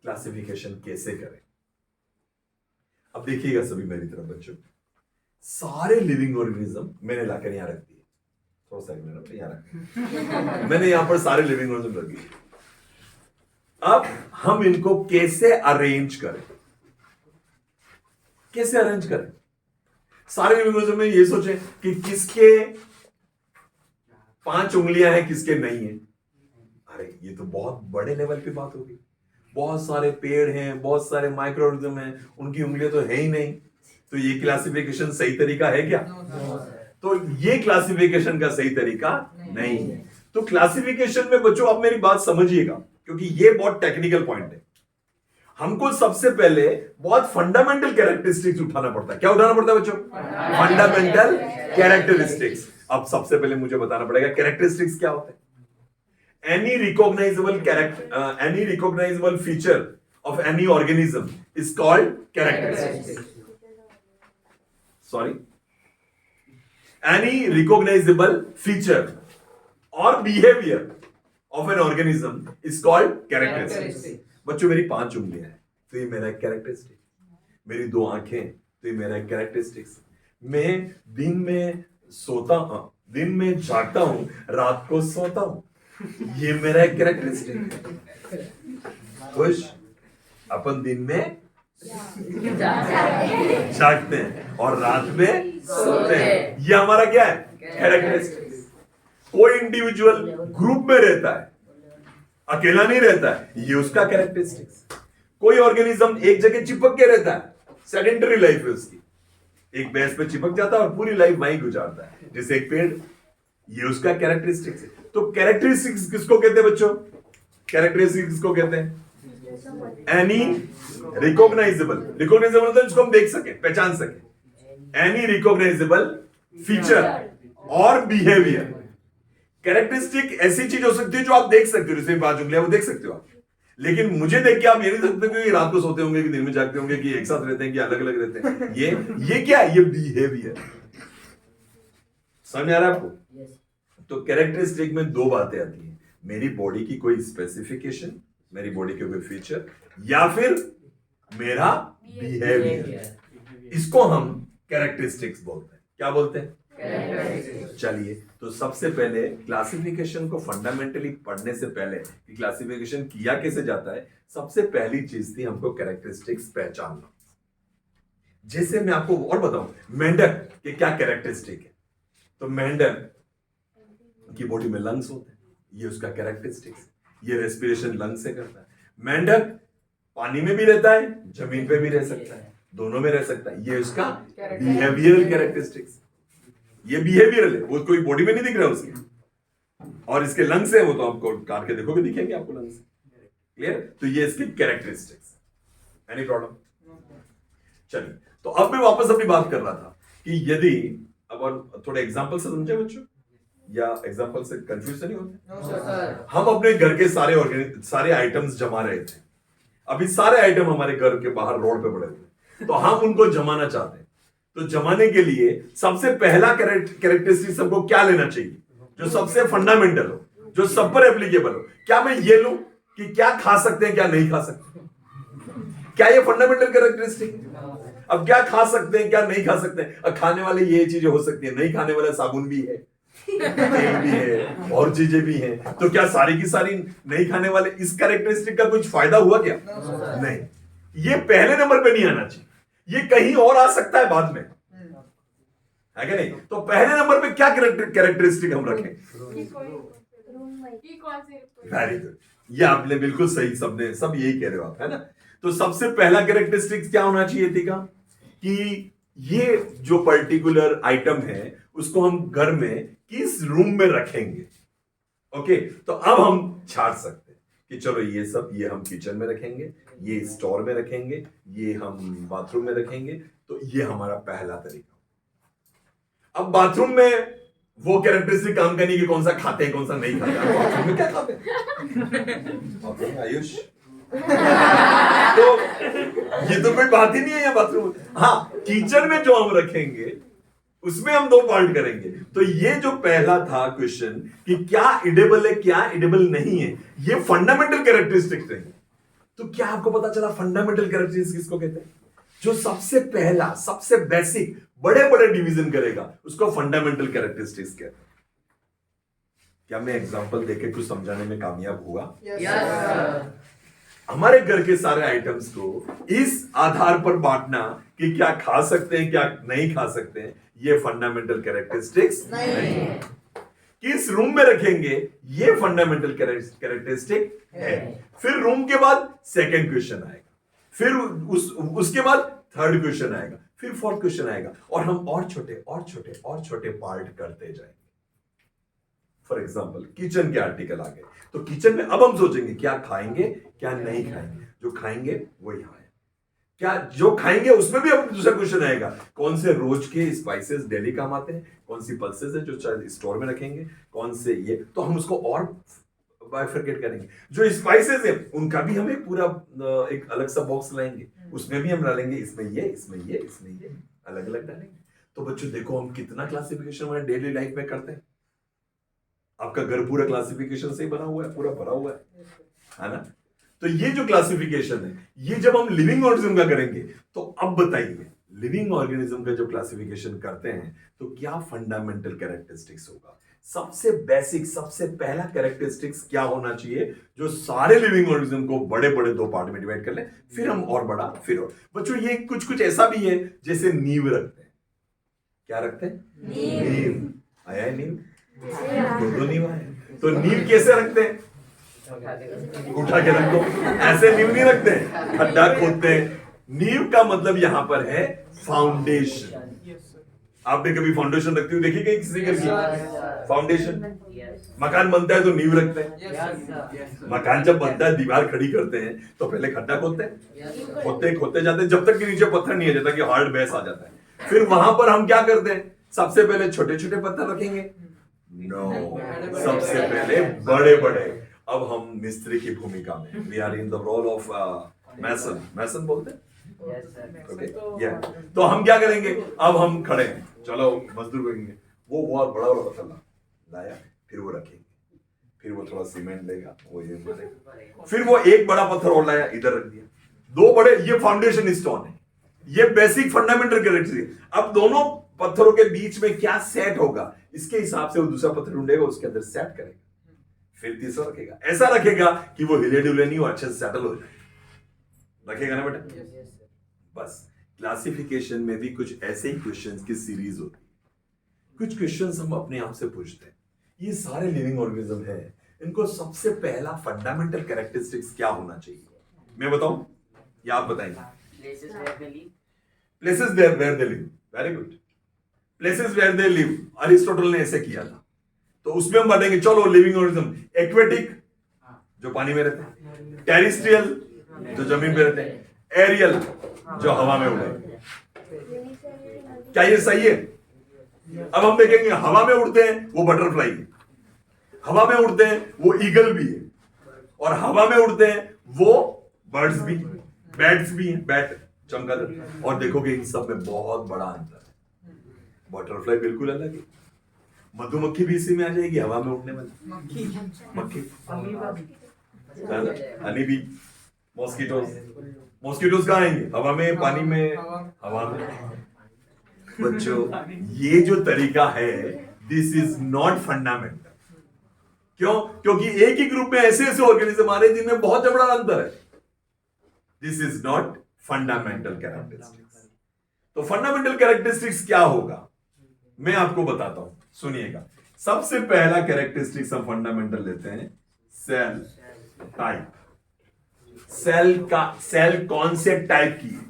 क्लासिफिकेशन कैसे करें। अब देखिएगा सभी मेरी तरफ बच्चों, सारे लिविंग ऑर्गेनिज्म मैंने लाकर यहां रख दिए। थोड़ा सा यहां रख मैंने यहां पर सारे लिविंग ऑर्गेनिज्म रख दिए। अब हम इनको कैसे अरेंज करें, कैसे अरेंज करें? सारे लिविंग ऑर्गेनिज्म में ये सोचें कि किसके 5 उंगलियां हैं, किसके नहीं है। अरे ये तो बहुत बड़े लेवल पे बात होगी। बहुत सारे पेड़ हैं, बहुत सारे माइक्रो ऑर्गेनिज्म हैं, उनकी उंगलियां तो है ही नहीं। तो ये क्लासिफिकेशन सही तरीका है क्या? तो ये क्लासिफिकेशन का सही तरीका नहीं है। तो क्लासिफिकेशन में बच्चों आप मेरी बात समझिएगा, क्योंकि ये बहुत टेक्निकल पॉइंट है। हमको सबसे पहले बहुत फंडामेंटल कैरेक्टरिस्टिक्स उठाना पड़ता है। क्या उठाना पड़ता है बच्चों? Fundamental characteristics. अब सबसे पहले मुझे बताना पड़ेगा कैरेक्टरिस्टिक्स क्या होते हैं। Any recognisable feature of any organism is called characteristics. Sorry. Any recognizable feature or behavior of an organism is called characteristics. बच्चों मेरी 5 उंगलियां हैं तो ये मेरा एक कैरेक्टरिस्टिक, मेरी 2 आंखें तो ये मेरा एक कैरेक्टरिस्टिक्स, मैं दिन में सोता हूं, दिन में जागता हूं, रात को सोता हूं, ये मेरा एक कैरेक्टरिस्टिक। खुश, अपन दिन में जागते हैं और रात में सोते हैं, ये हमारा क्या है? कैरेक्टरिस्टिक्स। कोई इंडिविजुअल ग्रुप में रहता है, अकेला नहीं रहता है, ये उसका कैरेक्टरिस्टिक्स। कोई ऑर्गेनिज्म एक जगह चिपक के रहता है, सेडेंटरी लाइफ है उसकी, एक बेस पे चिपक जाता है और पूरी लाइफ वहीं गुजारता है, जैसे एक पेड़, ये उसका कैरेक्टरिस्टिक्स है। तो कैरेक्टरिस्टिक्स किसको कहते हैं बच्चों? कैरेक्टरिस्टिक्स किसको कहते हैं? एनी रिकॉग्नाइजेबल, रिकॉग्नाइजेबल मतलब जिसको हम देख सके, पहचान सके, एनी रिकॉग्नाइजेबल फीचर और बिहेवियर। कैरेक्टरिस्टिक ऐसी चीज हो सकती है जो आप देख सकते हो, जैसे 5 उंगलियां वो देख सकते हो आप, लेकिन मुझे देख के आप ये नहीं सकते कि रात को सोते होंगे, कि दिन में जागते होंगे, कि एक साथ रहते हैं, कि अलग अलग रहते हैं। ये क्या है? ये बिहेवियर। समझ आ रहा है आपको? तो कैरेक्टरिस्टिक में 2 बातें आती हैं, मेरी बॉडी की कोई स्पेसिफिकेशन, मेरी बॉडी के कोई फीचर, या फिर मेरा बिहेवियर। इसको हम कैरेक्टरिस्टिक्स बोलते हैं। क्या बोलते हैं? चलिए, तो सबसे पहले क्लासिफिकेशन को फंडामेंटली पढ़ने से पहले कि क्लासिफिकेशन किया कैसे जाता है, सबसे पहली चीज थी हमको कैरेक्टरिस्टिक्स पहचानना। जैसे मैं आपको और बताऊं, मेंढक के क्या कैरेक्टरिस्टिक है। तो मेंढक की बॉडी में लंग्स होते हैं, ये उसका कैरेक्टरिस्टिक्स, ये रेस्पिरेशन लंग से करता है। मेंढक पानी में भी रहता है, जमीन पे भी रह सकता है, दोनों में रह सकता है, ये उसका बिहेवियरल कैरेक्टरिस्टिक्स। ये बिहेवियरल है, वो कोई बॉडी में नहीं दिख रहा है उसके, और इसके लंग्स है, वो तो आपको काट के देखोगे दिखेंगे आपको लंग्स। क्लियर? तो ये इसकी कैरेक्टरिस्टिक्स। Any problem? चलिए, तो अब मैं वापस अपनी बात कर रहा था कि यदि अब थोड़े एग्जांपल से समझे बच्चों, या एग्जांपल से कंफ्यूज नहीं होते? हम अपने घर के सारे आइटम्स जमा रहे थे, अभी सारे आइटम हमारे घर के बाहर रोड पे पड़े थे, तो हम उनको जमाना चाहते हैं। तो जमाने के लिए सबसे पहला कैरेक्टरिस्टिक हमको क्या लेना चाहिए, जो सबसे फंडामेंटल हो, जो सब पर एप्लीकेबल हो। क्या मैं ये लूं कि क्या खा सकते हैं, क्या नहीं खा सकते? क्या ये फंडामेंटल कैरेक्टरिस्टिक? अब क्या खा सकते हैं, क्या नहीं खा सकते हैं? अब खाने वाले ये चीजें हो सकती है, नहीं खाने वाला साबुन भी है, तेल भी है, और चीजें भी हैं। तो क्या सारी की सारी नहीं खाने वाले, इस कैरेक्टरिस्टिक का कुछ फायदा हुआ क्या? नहीं। ये पहले नंबर पे नहीं आना चाहिए, ये कहीं और आ सकता है बाद में, है क्या नहीं? तो पहले नंबर पे क्या कैरेक्टरिस्टिक हम रखें? वेरी गुड, ये आपने बिल्कुल सही, सब यही कह रहे हो आप, है ना? तो सबसे पहला कैरेक्टरिस्टिक क्या होना चाहिए थी का, कि ये जो पर्टिकुलर आइटम है उसको हम घर में किस रूम में रखेंगे। ओके, तो अब हम छाट सकते हैं कि चलो ये सब, ये हम किचन में रखेंगे, ये स्टोर में रखेंगे, ये हम बाथरूम में रखेंगे। तो ये हमारा पहला तरीका। अब बाथरूम में वो कैरेक्टरिस्टिक काम करनी कि कौन सा खाते हैं, कौन सा नहीं खाते हैं। बाथरूम में क्या खाते हैं? ओके आयुष, तो ये तो कोई बात ही नहीं है यहाँ बाथरूम। हाँ, किचन में जो हम रखेंगे उसमें हम 2 पार्ट करेंगे। तो ये जो पहला था क्वेश्चन कि क्या एडिबल है, क्या एडिबल नहीं है, ये फंडामेंटल कैरेक्टरिस्टिक्स है। तो क्या आपको पता चला फंडामेंटल कैरेक्टरिस्टिक्स किसको कहते हैं? जो सबसे पहला, सबसे बेसिक, बड़े बड़े डिवीजन करेगा उसको फंडामेंटल कैरेक्टरिस्टिक्स कहते हैं। क्या मैं एग्जांपल देके कुछ समझाने में कामयाब हुआ? यस। हमारे घर के सारे आइटम्स को इस आधार पर बांटना कि क्या खा सकते हैं, क्या नहीं खा सकते हैं, ये फंडामेंटल कैरेक्टरिस्टिक्स नहीं। किस रूम में रखेंगे, ये फंडामेंटल कैरेक्टरिस्टिक है। फिर रूम के बाद सेकंड क्वेश्चन आएगा, फिर उसके बाद थर्ड क्वेश्चन आएगा, फिर फोर्थ क्वेश्चन आएगा, और हम और छोटे और छोटे और छोटे पार्ट करते जाएंगे। फॉर एग्जाम्पल किचन के आर्टिकल आ गए, तो किचन में अब हम सोचेंगे क्या खाएंगे, क्या नहीं खाएंगे। जो खाएंगे वो यहाँ है, क्या जो खाएंगे उसमें भी अब दूसरा क्वेश्चन आएगा, कौन से रोज के स्पाइसेस डेली काम आते हैं, कौन सी पल्सेस है जो स्टोर में रखेंगे, कौन से ये। तो हम उसको और बाइफरकेट करेंगे। जो स्पाइसेस है उनका भी हम एक पूरा एक अलग सा बॉक्स लाएंगे, उसमें भी हम डालेंगे इसमें ये, इसमें ये, इसमें ये, अलग अलग डालेंगे। तो बच्चों देखो हम कितना क्लासिफिकेशन हमारे डेली लाइफ में करते हैं। आपका घर पूरा क्लासिफिकेशन से ही बना हुआ है, पूरा भरा हुआ है ना। तो ये जो क्लासिफिकेशन है, ये जब हम लिविंग ऑर्गेनिज्म का करेंगे, तो अब बताइए लिविंग ऑर्गेनिज्म का जो क्लासिफिकेशन करते हैं तो क्या फंडामेंटल कैरेक्टरिस्टिक्स होगा? सबसे बेसिक, सबसे पहला कैरेक्टरिस्टिक्स क्या होना चाहिए जो सारे लिविंग ऑर्गेनिज्म को बड़े बड़े दो पार्ट में डिवाइड कर ले, फिर हम और बड़ा, फिर और। बच्चों ये कुछ कुछ ऐसा भी है जैसे नींव रखते हैं। क्या रखते हैं? नींव। आया है नींव? दो नींव आए। तो नींव कैसे रखते हैं? उठा के रख दो, ऐसे नींव नहीं रखते हैं, खड्डा खोदते हैं। नींव का मतलब यहां पर है फाउंडेशन। आपने कभी फाउंडेशन रखती हुई देखी कहीं किसी घर की? फाउंडेशन। मकान बनता है तो नींव रखते हैं। मकान जब बनता है, दीवार खड़ी करते हैं तो पहले खड्डा खोदते हैं, खोदते खोदते जाते हैं जब तक कि नीचे पत्थर नहीं आ जाता, कि हार्ड बेस आ जाता है। फिर वहां पर हम क्या करते हैं? सबसे पहले छोटे छोटे पत्थर रखेंगे? नो, सबसे पहले बड़े बड़े। अब हम मिस्त्री की भूमिका में, we are in the role of mason बोलते हैं। ओके, तो हम क्या करेंगे? अब हम खड़े हैं, चलो मजदूर करेंगे। वो बहुत बड़ा बड़ा पत्थर लाया, फिर वो रखेंगे, फिर वो थोड़ा सीमेंट लेगा, वो ये मारेगा, फिर वो एक बड़ा पत्थर और लाया, इधर रख दिया, दो बड़े। ये फाउंडेशन स्टोन है, ये बेसिक फंडामेंटल कैरेक्टरिस्टिक। अब दोनों पत्थरों के बीच में क्या सेट होगा, इसके हिसाब से वो दूसरा पत्थर ढूंढेगा, उसके अंदर सेट करेगा, फिर तीसरा रखेगा। ऐसा रखेगा कि वो हिले डुले नहीं हो, अच्छे से सेटल हो जाए। रखेगा ना बेटा? बस क्लासिफिकेशन में भी कुछ ऐसे ही क्वेश्चंस की सीरीज होती है। कुछ क्वेश्चंस हम अपने आप से पूछते हैं। ये सारे लिविंग ऑर्गेनिज्म है, इनको सबसे पहला फंडामेंटल कैरेक्टरिस्टिक्स क्या होना चाहिए? मैं बताऊं या आप बताएंगे? Places where they live. Very good. Places where they live, Aristotle ने ऐसे किया था। तो उसमें हम बताएंगे, चलो लिविंग ऑर्गेनिज्म, एक्वेटिक जो पानी में रहते हैं, टेरेस्ट्रियल जो जमीन पे रहते हैं, एरियल जो हवा में उड़े। क्या ये सही है? अब हम देखेंगे हवा में उड़ते हैं वो बटरफ्लाई है, हवा में उड़ते हैं वो ईगल भी है, और हवा में उड़ते हैं वो बर्ड्स भी, बैट्स भी हैं, बैट चमगादड़। और देखोगे इन सब में बहुत बड़ा अंतर है। बटरफ्लाई बिल्कुल अलग है, मधुमक्खी भी इसी में आ जाएगी, हवा में उड़ने वाली मक्खी, हनी भी, मॉस्किटोज कहाँ आएंगे? हवा में, पानी में, हवा में। बच्चों ये जो तरीका है, दिस इज नॉट फंडामेंटल। क्यों? क्योंकि एक ही ग्रुप में ऐसे ऐसे ऑर्गेनिज्म आ रहे हैं जिनमें बहुत बड़ा अंतर है। This is not fundamental characteristics. तो फंडामेंटल कैरेक्टरिस्टिक्स क्या होगा मैं आपको बताता हूं, सुनिएगा। सबसे पहला कैरेक्टरिस्टिक्स हम फंडामेंटल लेते हैं, सेल टाइप। सेल कौन से टाइप की है?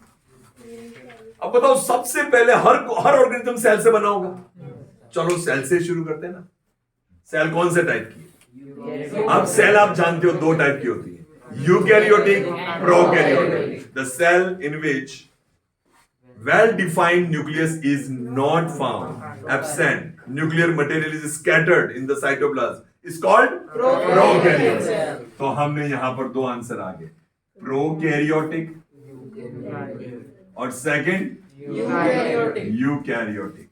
अब बताओ, सबसे पहले हर ऑर्गेनिज्म सेल से बना होगा। चलो सेल से शुरू करते हैं ना। सेल कौन से टाइप की है? अब सेल आप जानते हो दो टाइप की होती है, eukaryotic, prokaryotic. The cell in which well-defined nucleus is not found, absent, nuclear material is scattered in the cytoplasm is called prokaryotic. तो हमने यहां पर दो आंसर आ गए, प्रोकैरियोटिक और सेकंड यूकैरियोटिक।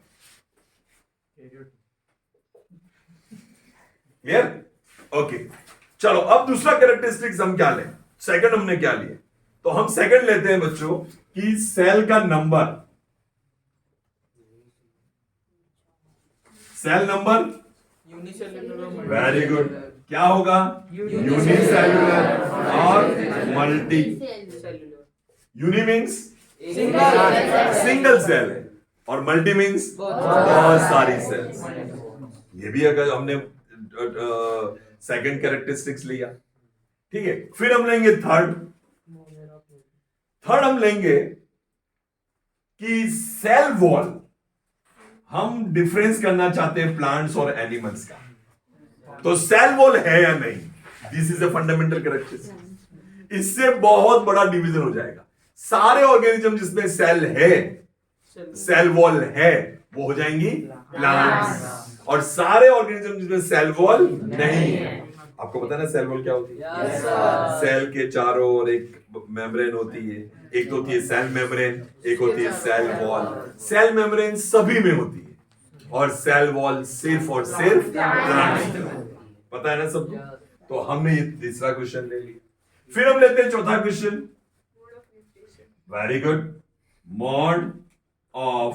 क्लियर? ओके, चलो अब दूसरा कैरेक्टरिस्टिक्स हम क्या लें? सेकंड हमने क्या लिए? तो हम सेकंड लेते हैं बच्चों कि सेल का number, cell number. Very good. क्या होगा? यूनिसेल्युलर और multi. Uni means single cell है, और मल्टी मीन्स बहुत सारी सेल्स। ये भी अगर हमने सेकंड कैरेक्टरिस्टिक्स लिया, ठीक है। फिर हम लेंगे थर्ड हम लेंगे कि सेल वॉल, हम डिफरेंस करना चाहते हैं प्लांट्स और एनिमल्स का। तो सेल वॉल है या नहीं, this is a fundamental characteristic. इससे बहुत बड़ा डिवीजन हो जाएगा। सारे ऑर्गेनिज्म जिसमें सेल है, सेल वॉल है, वो हो जाएंगी प्लांट्स, और सारे ऑर्गेनिज्म जिसमें सेल वॉल नहीं है। आपको पता है ना सेल वॉल क्या होती है? Yes, sir. सेल के चारों ओर एक मेम्ब्रेन होती है, एक तो होती है सेल मेम्ब्रेन, एक होती है सेल वॉल। सेल मेम्ब्रेन सभी में होती है और सेल वॉल सिर्फ और सिर्फ प्लांट्स में। पता है ना सबको? तो हमने ये तीसरा क्वेश्चन ले लिया। फिर हम लेते हैं चौथा question. Very good. Mode of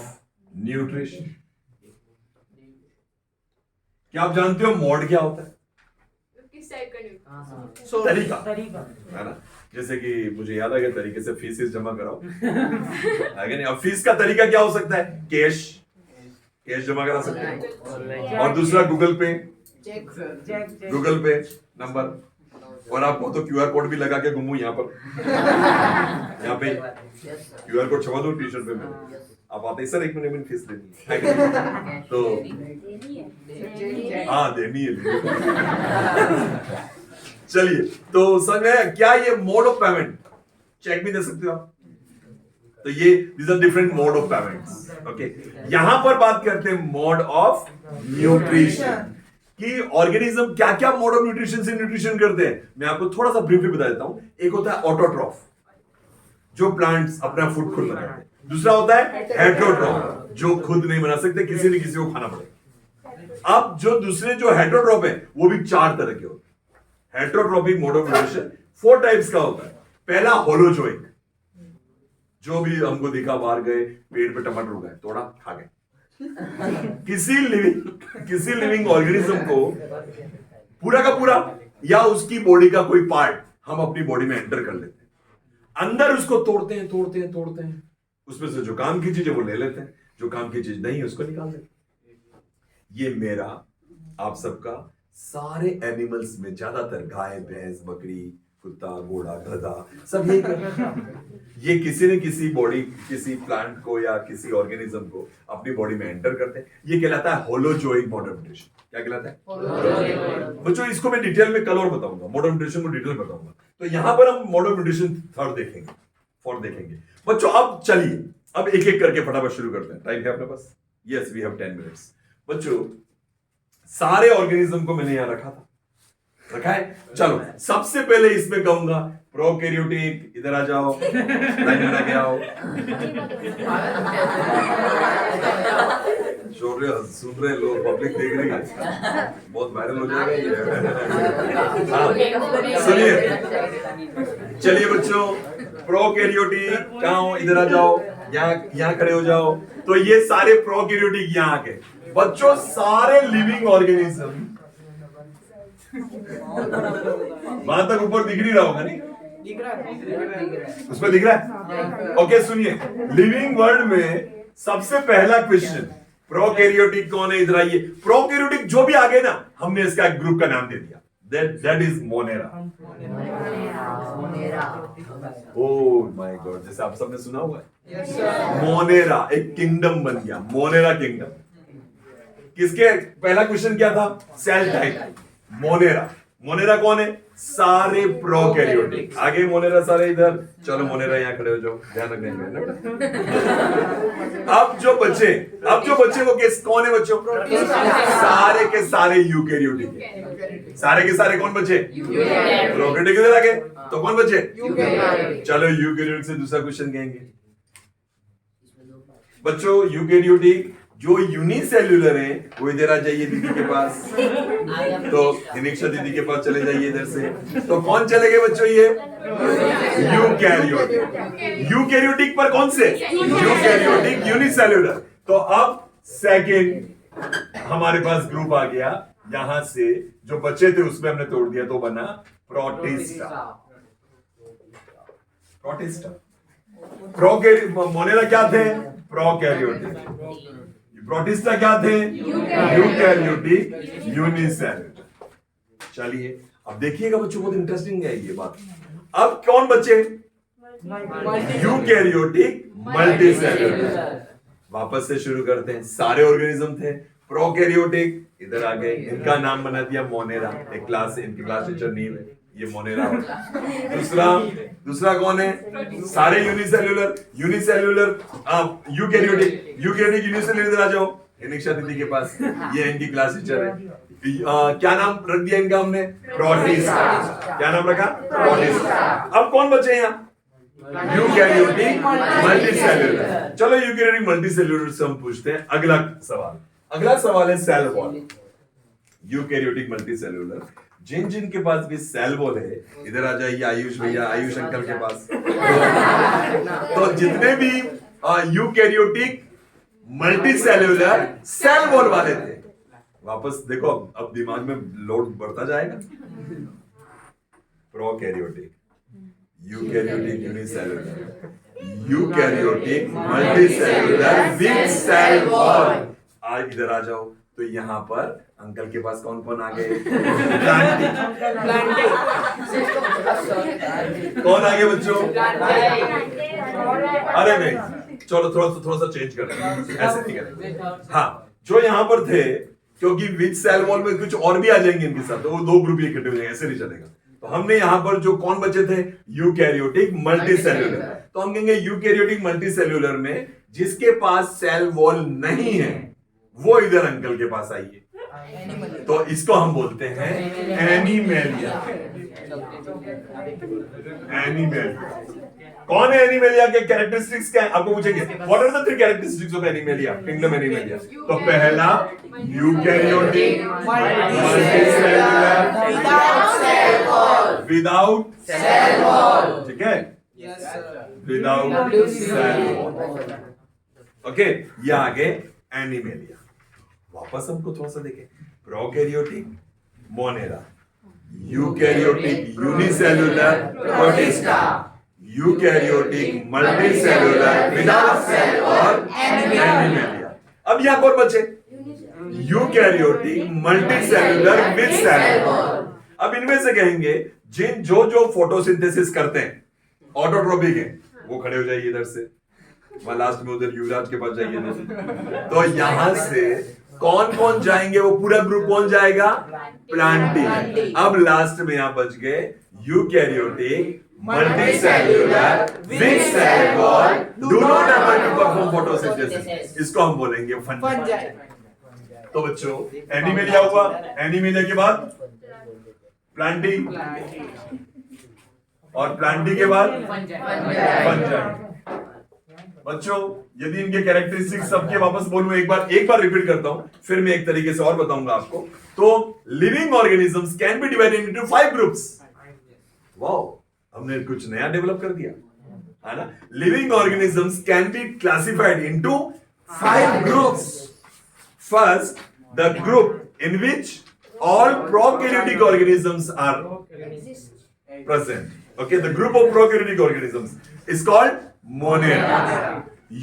nutrition. क्या आप जानते हो मोड क्या होता है? किस टाइप का तरीका है ना। जैसे कि मुझे याद आ गया तरीके से फीस जमा कराओ है नहीं। अब फीस का तरीका क्या हो सकता है? कैश जमा करा सकते हैं, और दूसरा गूगल पे नंबर, और आपको तो क्यूआर कोड भी लगा के घूमू यहाँ पे क्यूआर कोड छपा दो टी शर्ट पे मेरे। आप आते सर 1 महीने में फीस देनी है तो हाँ देनी है। चलिए, तो समझ में क्या ये मोड ऑफ पेमेंट चेक भी दे सकते हो आप। तो ये these are different mode of payments. Okay, यहां पर बात करते हैं मोड ऑफ न्यूट्रिशन कि ऑर्गेनिज्म क्या क्या मोड ऑफ न्यूट्रिशन से न्यूट्रिशन करते हैं। मैं आपको थोड़ा सा ब्रीफली बता देता हूं। एक होता है ऑटोट्रॉफ, जो प्लांट्स अपना फूड खुद बनाते हैं। दूसरा होता है हेटरोट्रॉफ, जो खुद नहीं बना सकते, किसी न किसी को खाना पड़ेगा। अब जो दूसरे जो हेटरोट्रॉफ है वो भी 4 तरह के होते हैं। Heterotrophic mode of nutrition 4 types का होता है। पहला होलोजोइक, जो भी हमको दिखा, बाहर गए पेड़ पे टमाटर उगाए, तोड़ा खा गए। किसी लिविंग ऑर्गेनिज्म को पूरा का पूरा या उसकी बॉडी का कोई पार्ट हम अपनी बॉडी में एंटर कर लेते हैं, अंदर उसको तोड़ते हैं, उसमें से जो काम की चीज है वो ले लेते हैं, जो काम की चीज नहीं है उसको निकाल देते हैं। ये मेरा आप सबका सारे एनिमल्स में ज्यादातर गाय, भैंस, बकरी, कुत्ता, घोड़ा, गधा सब यही करते हैं। ये किसी न किसी बॉडी, किसी प्लांट को या किसी ऑर्गेनिज्म को अपनी बॉडी में एंटर करते हैं। ये कहलाता है होलोजोइक मोड ऑफ न्यूट्रिशन। क्या कहलाता है? बच्चों इसको मैं डिटेल में कल और बताऊंगा, मोड ऑफ न्यूट्रिशन को डिटेल में बताऊंगा। तो यहां पर हम मोड ऑफ न्यूट्रिशन थर्ड देखेंगे बच्चों। अब चलिए, अब एक एक करके फटाफट शुरू करते हैं। टाइम है अपने पास? Yes, we have 10 minutes. बच्चों सारे ऑर्गेनिज्म को मैंने यहां रखा है। चलो, सबसे पहले इसमें कहूंगा प्रोकैरियोटिक, इधर आ जाओ, लाइन में लगे आओ। सुन रहे लोग, पब्लिक देख रही है, बहुत वायरल हो जाएगा ये। सुनिए, चलिए बच्चों, प्रोकैरियोटिक कहाँ हो? इधर आ जाओ, यहाँ खड़े हो जाओ। तो ये सारे प्रोकैरियोटिक यहाँ के बच्चों, सारे लिविंग ऑर्गेनिज्म वहां तक ऊपर दिख नहीं रहा होगा, नहीं उसमें दिख रहा है? ओके, सुनिए, लिविंग वर्ल्ड में सबसे पहला क्वेश्चन, प्रोकैरियोटिक कौन है? इधर आइए। प्रोकैरियोटिक जो भी आगे ना, हमने इसका एक ग्रुप का नाम दे दिया, that is Monera. Oh my God, जैसे आप सबने सुना हुआ है, मोनेरा एक किंगडम बन गया, मोनेरा किंगडम। किसके? पहला क्वेश्चन क्या था? Cell type. मोनेरा कौन है? सारे प्रोकैरियोटिक। आगे मोनेरा सारे इधर। चलो मोनेरा यहाँ खड़े हो जाओ, ध्यान रखने। अब जो बच्चे वो किस कौन है बच्चों? सारे के सारे यूकैरियोटिक। सारे के सारे कौन बचे? प्रोकैरियोटिक। इधर आगे तो कौन बचे? चलो यूकैरियोटिक से दूसरा क्वेश्चन कहेंगे बच्चों। यूकैरियोटिक जो यूनिसेल्युलर है वो इधर आ जाइए दीदी के पास। तो हिनिक्षा दीदी के पास चले जाइए इधर से। तो कौन चले गए बच्चों? ये यूकैरियोटिक पर कौन से? Eukaryotic unicellular. तो अब सेकंड हमारे पास ग्रुप आ गया, यहां से जो बच्चे थे उसमें हमने तोड़ दिया तो बना प्रोटिस्टा। मोनेरा क्या थे? प्रोकैरियोटिक। प्रोटिस्टा क्या थे? Eukaryotic unicellular. चलिए, अब देखिएगा बच्चों, बहुत इंटरेस्टिंग है ये बात। अब कौन बचे? Eukaryotic multicellular. वापस से शुरू करते हैं। सारे ऑर्गेनिज्म थे प्रोकैरियोटिक, इधर आ गए, इनका नाम बना दिया मोनेरा। एक क्लास, इनकी क्लास टीचर नहीं है, ये मोनेरा। दूसरा कौन है? सारे यूनिसेल्युलर यूकैरियोटिक यूनिसेल्युलर। इधर आ जाओ, हिनिक्षा दीदी के पास, ये इनकी क्लास टीचर है। क्या नाम रख दिया इनका हमने? प्रोटिस्टा। क्या नाम रखा? प्रोटिस्टा। अब कौन बचे यहाँ? Eukaryotic multicellular. चलो यूकैरियोटिक मल्टीसेल्यूलर से हम पूछते हैं अगला सवाल। अगला सवाल है सेल वॉल। यूकैरियोटिक मल्टीसेल्यूलर, जिन जिन के पास भी सेल वॉल है, इधर आ जाइए आयुष भैया, आयुष अंकल के पास। तो जितने भी यूकैरियोटिक मल्टीसेल्यूलर सेल वॉल वाले थे, वापस देखो अब दिमाग में लोड बढ़ता जाएगा। Prokaryotic, eukaryotic unicellular, eukaryotic multicellular with cell wall. आज इधर आ जाओ, तो यहाँ पर अंकल के पास कौन कौन आ गए? कौन आ गए बच्चों? अरे नहीं, चलो थोड़ा सा चेंज करते हैं, ऐसे नहीं करेंगे। हाँ, जो यहाँ पर थे, क्योंकि विद सेल वॉल में कुछ और भी आ जाएंगे इनके साथ, तो वो दो ग्रुप इकट्ठे हो जाएंगे, ऐसे नहीं चलेगा। तो हमने यहाँ पर जो कौन बचे थे? Eukaryotic multicellular. तो हम कहेंगे यूकैरियोटिक मल्टीसेल्यूलर में जिसके पास सेल वॉल नहीं है, वो इधर अंकल के पास आइए। तो इसको हम बोलते हैं एनीमेलिया। एनीमेलिया कौन है? एनीमेलिया के कैरेक्टरिस्टिक्स क्या है? आपको पूछेंगे what are the three characteristics of Animalia, kingdom Animalia. तो पहला eukaryotic multicellular without cell wall, ठीक है? Without cell wall. ओके, ये आगे एनीमेलिया। वापस हमको थोड़ा सा देखें। Prokaryotic Monera, eukaryotic unicellular Protista, eukaryotic multicellular without cell और एनीमेलिया। अब यहाँ कौन बचे? Eukaryotic multicellular with cell wall. अब इनमें से कहेंगे जिन जो फोटोसिंथेसिस करते हैं, ऑटोट्रोपिक है, वो खड़े हो जाइए इधर से, वहां लास्ट में उधर युवराज के पास जाइए नहीं। तो यहां से कौन कौन जाएंगे? वो पूरा ग्रुप कौन जाएगा? प्लांटी। अब लास्ट में यहां बच गए eukaryotic multicellular with cell wall do not able to perform photosynthesis. इसको हम बोलेंगे फंजाई। तो बच्चों एनीमेलिया हुआ, एनीमेलिया के बाद प्लांटी, और प्लांटी के बाद फंजाई। बच्चों यदि इनके कैरेक्टरिस्टिक्स सबके वापस बोलूं, एक बार रिपीट करता हूं, फिर मैं एक तरीके से और बताऊंगा आपको। तो living organisms can be divided into 5 groups. Wow, हमने कुछ नया डेवलप कर दिया है ना। Living organisms can be classified into 5 groups. First, the group in which all prokaryotic organisms are present. Okay, the group of prokaryotic organisms is called Monera.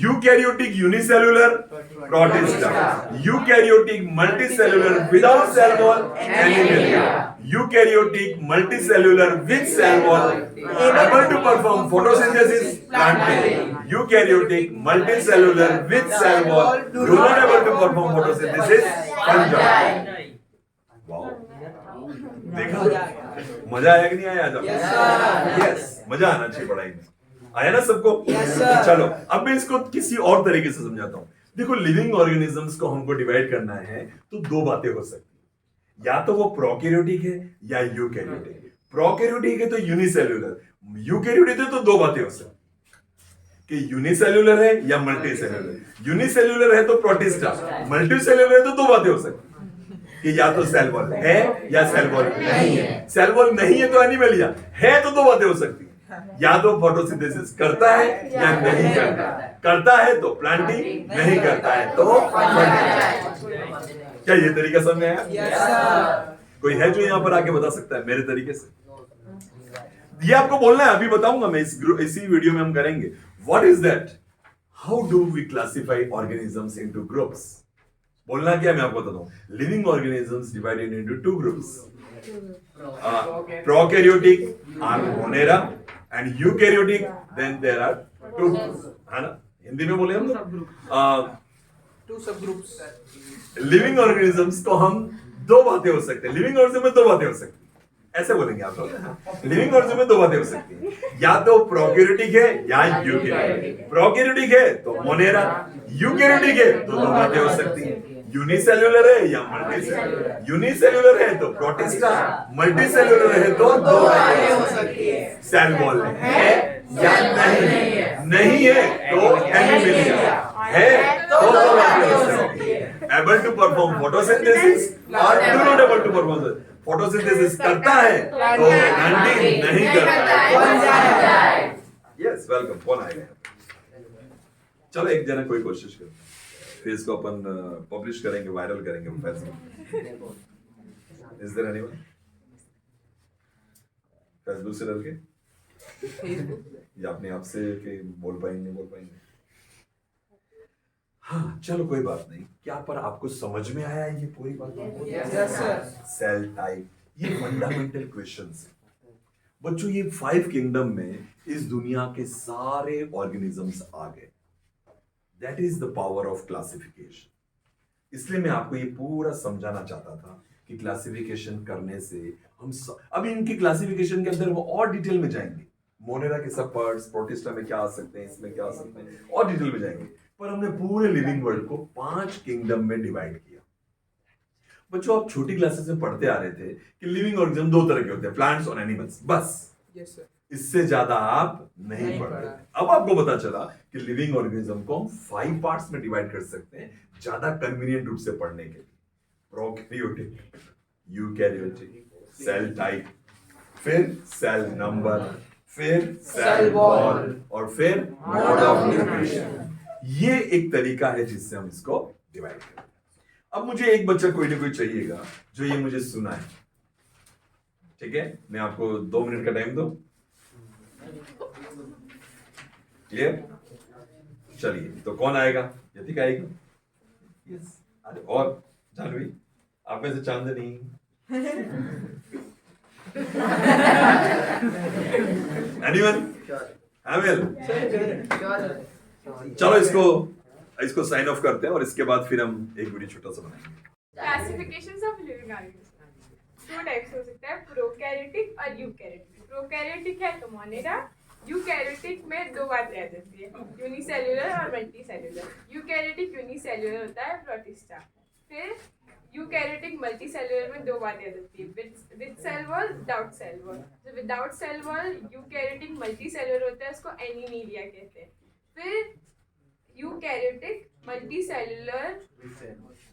Eukaryotic unicellular Protista. Eukaryotic multicellular without cell wall Animalia. Eukaryotic multicellular with cell wall able to perform photosynthesis Plantae. Eukaryotic multicellular with cell wall do not able to perform photosynthesis Fungi. देखा, मजा आया कि नहीं आया? यस, मजा आना चाहिए पढ़ाई में। आया ना सबको? चलो अब मैं इसको किसी और तरीके से समझाता हूँ। देखो, लिविंग ऑर्गेनिजम्स को हमको डिवाइड करना है तो दो बातें हो सकती है, या तो वो प्रोकैरियोटिक है या यूकैरियोटिक। प्रोकैरियोटिक है तो यूनिसेल्यूलर, यूकैरियोटिक है तो दो बातें हो सकती कि यूनिसेल्यूलर है या मल्टीसेल्यूलर। यूनिसेल्यूलर है तो प्रोटिस्टा, मल्टीसेल्यूलर है तो दो बातें हो सकती कि या तो सेल वॉल है या सेल वॉल नहीं है। सेल वॉल नहीं है तो एनीमेलिया है, तो दो बातें हो सकती है, या तो फोटोसिंथेसिस करता है या नहीं करता। करता है तो प्लांटी, नहीं करता है तो फंजाई। क्या ये तरीका समझ में आया? कोई है जो यहाँ पर आके बता सकता है मेरे तरीके से? ये आपको बोलना है, अभी बताऊंगा मैं, इसी वीडियो में हम करेंगे। What is that? How do we classify organisms into groups? बोलना क्या, मैं आपको बताता हूं। Living organisms divided into 2 groups. Prokaryotic are Monera and eukaryotic then there are 2 groups, है ना? हिंदी में बोले हम लोग 2 सब ग्रुप्स। लिविंग ऑर्गेनिजम्स को हम दो बातें हो सकते हैं, लिविंग ऑर्गेनिज्म में दो बातें हो सकती हैं, ऐसे बोलेंगे आप लोग। लिविंग ऑर्गेनिज्म में दो बातें हो सकती हैं, या तो प्रोकैरियोटिक है या यूकैरियोटिक। प्रोकैरियोटिक है तो मोनेरा, यूकैरियोटिक है तो दो बातें हो सकती हैं, यूनिसेल्युलर है या मल्टीसेल्युलर? यूनिसेल्युलर है तो प्रोटिस्टा, मल्टीसेल्युलर है तो दो हो सकती है। सेल वॉल है या नहीं है तो एनिमिलिया है तो दो बातें हो सकती है। एबल टू परफॉर्म फोटोसिंथेसिस और do not able to perform photosynthesis करता है तो प्लांटिंग नहीं करता है। Yes, welcome. कौन आएगा? चलो एक जना कोई कोशिश करो, फिर इसको अपन पब्लिश करेंगे, वायरल करेंगे Facebook. Is there anyone? Facebook से डर के या अपने आप से कि बोल पाएंगे नहीं बोल पाएंगे? हाँ चलो कोई बात नहीं। क्या पर आपको समझ में आया ये पूरी बात? Yes sir. सेल टाइप, ये फंडामेंटल क्वेश्चंस है बच्चों। ये 5 किंगडम में इस दुनिया के सारे ऑर्गेनिजम्स आ गए। That is the power of classification. इसलिए मैं आपको ये पूरा समझाना चाहता था कि क्लासिफिकेशन करने से अब इनकी क्लासिफिकेशन के अंदर वो और डिटेल में जाएंगे। मोनेरा के सब पार्ट्स, प्रोटिस्टा में क्या आ सकते हैं, इसमें क्या आ सकते हैं, और डिटेल में जाएंगे। पर हमने पूरे लिविंग वर्ल्ड को 5 किंगडम में डिवाइड किया। बच्चों आप छोटी क्लासेस में पढ़ते आ रहे थे कि लिविंग ऑर्गेनिज्म 2 तरह के होते हैं, प्लांट्स और एनिमल्स, बस। Yes sir. इससे ज्यादा आप नहीं पढ़ रहे। अब आपको पता चला कि लिविंग ऑर्गेनिज्म को हम 5 पार्ट्स में डिवाइड कर सकते हैं, ज्यादा कन्वीनियंट रूप से पढ़ने के लिए। प्रोकैरियोटिक, यूकैरियोटिक, सेल टाइप, फिर सेल नंबर, फिर सेल वॉल और फिर मोड ऑफ न्यूट्रिशन। ये एक तरीका है जिससे हम इसको डिवाइड करते हैं। अब मुझे एक बच्चा कोई ना कोई चाहिएगा जो ये मुझे सुनाए, ठीक है? मैं आपको 2 मिनट का टाइम दो। क्लियर? चलिए, तो कौन आएगा? यतिक आएगी? यस। अरे और जानवी, आप में से चांदनी। एनीवन? हैमिल? चलो इसको साइन ऑफ करते हैं और इसके बाद फिर हम एक वीडियो छोटा सा बनाएंगे। Classifications of living organism 2 types हो सकता है, प्रोकैरियोटिक और यूकैरियोटिक। प्रोकैरियोटिक है तो मोनेरा, यूकैरियोटिक में 2 बातें आ जाती है, यूनिसेल्युलर और मल्टीसेल्युलर। यूकैरियोटिक यूनिसेल्युलर होता है, प्रोटिस्टा। फिर यूकैरियोटिक मल्टीसेल्युलर में 2 बातें आ जाती है, with cell wall, without cell wall. जो without cell wall eukaryotic multicellular होता है, उसको एनीमिलिया कहते हैं। फिर eukaryotic multicellular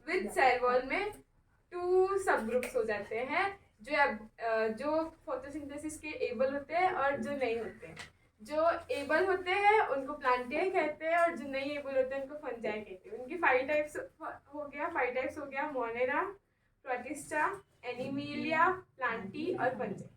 with cell wall में 2 सब ग्रुप्स हो जाते हैं, जो फोटोसिंथेसिस के एबल होते हैं और जो नहीं होते हैं। जो एबल होते हैं उनको प्लांटिया कहते हैं और जो नहीं एबल होते हैं उनको फंजाई कहते हैं। उनकी 5 टाइप्स हो गया, मोनेरा, प्रोटिस्टा, एनीमिलिया, प्लांटी और फंजाई।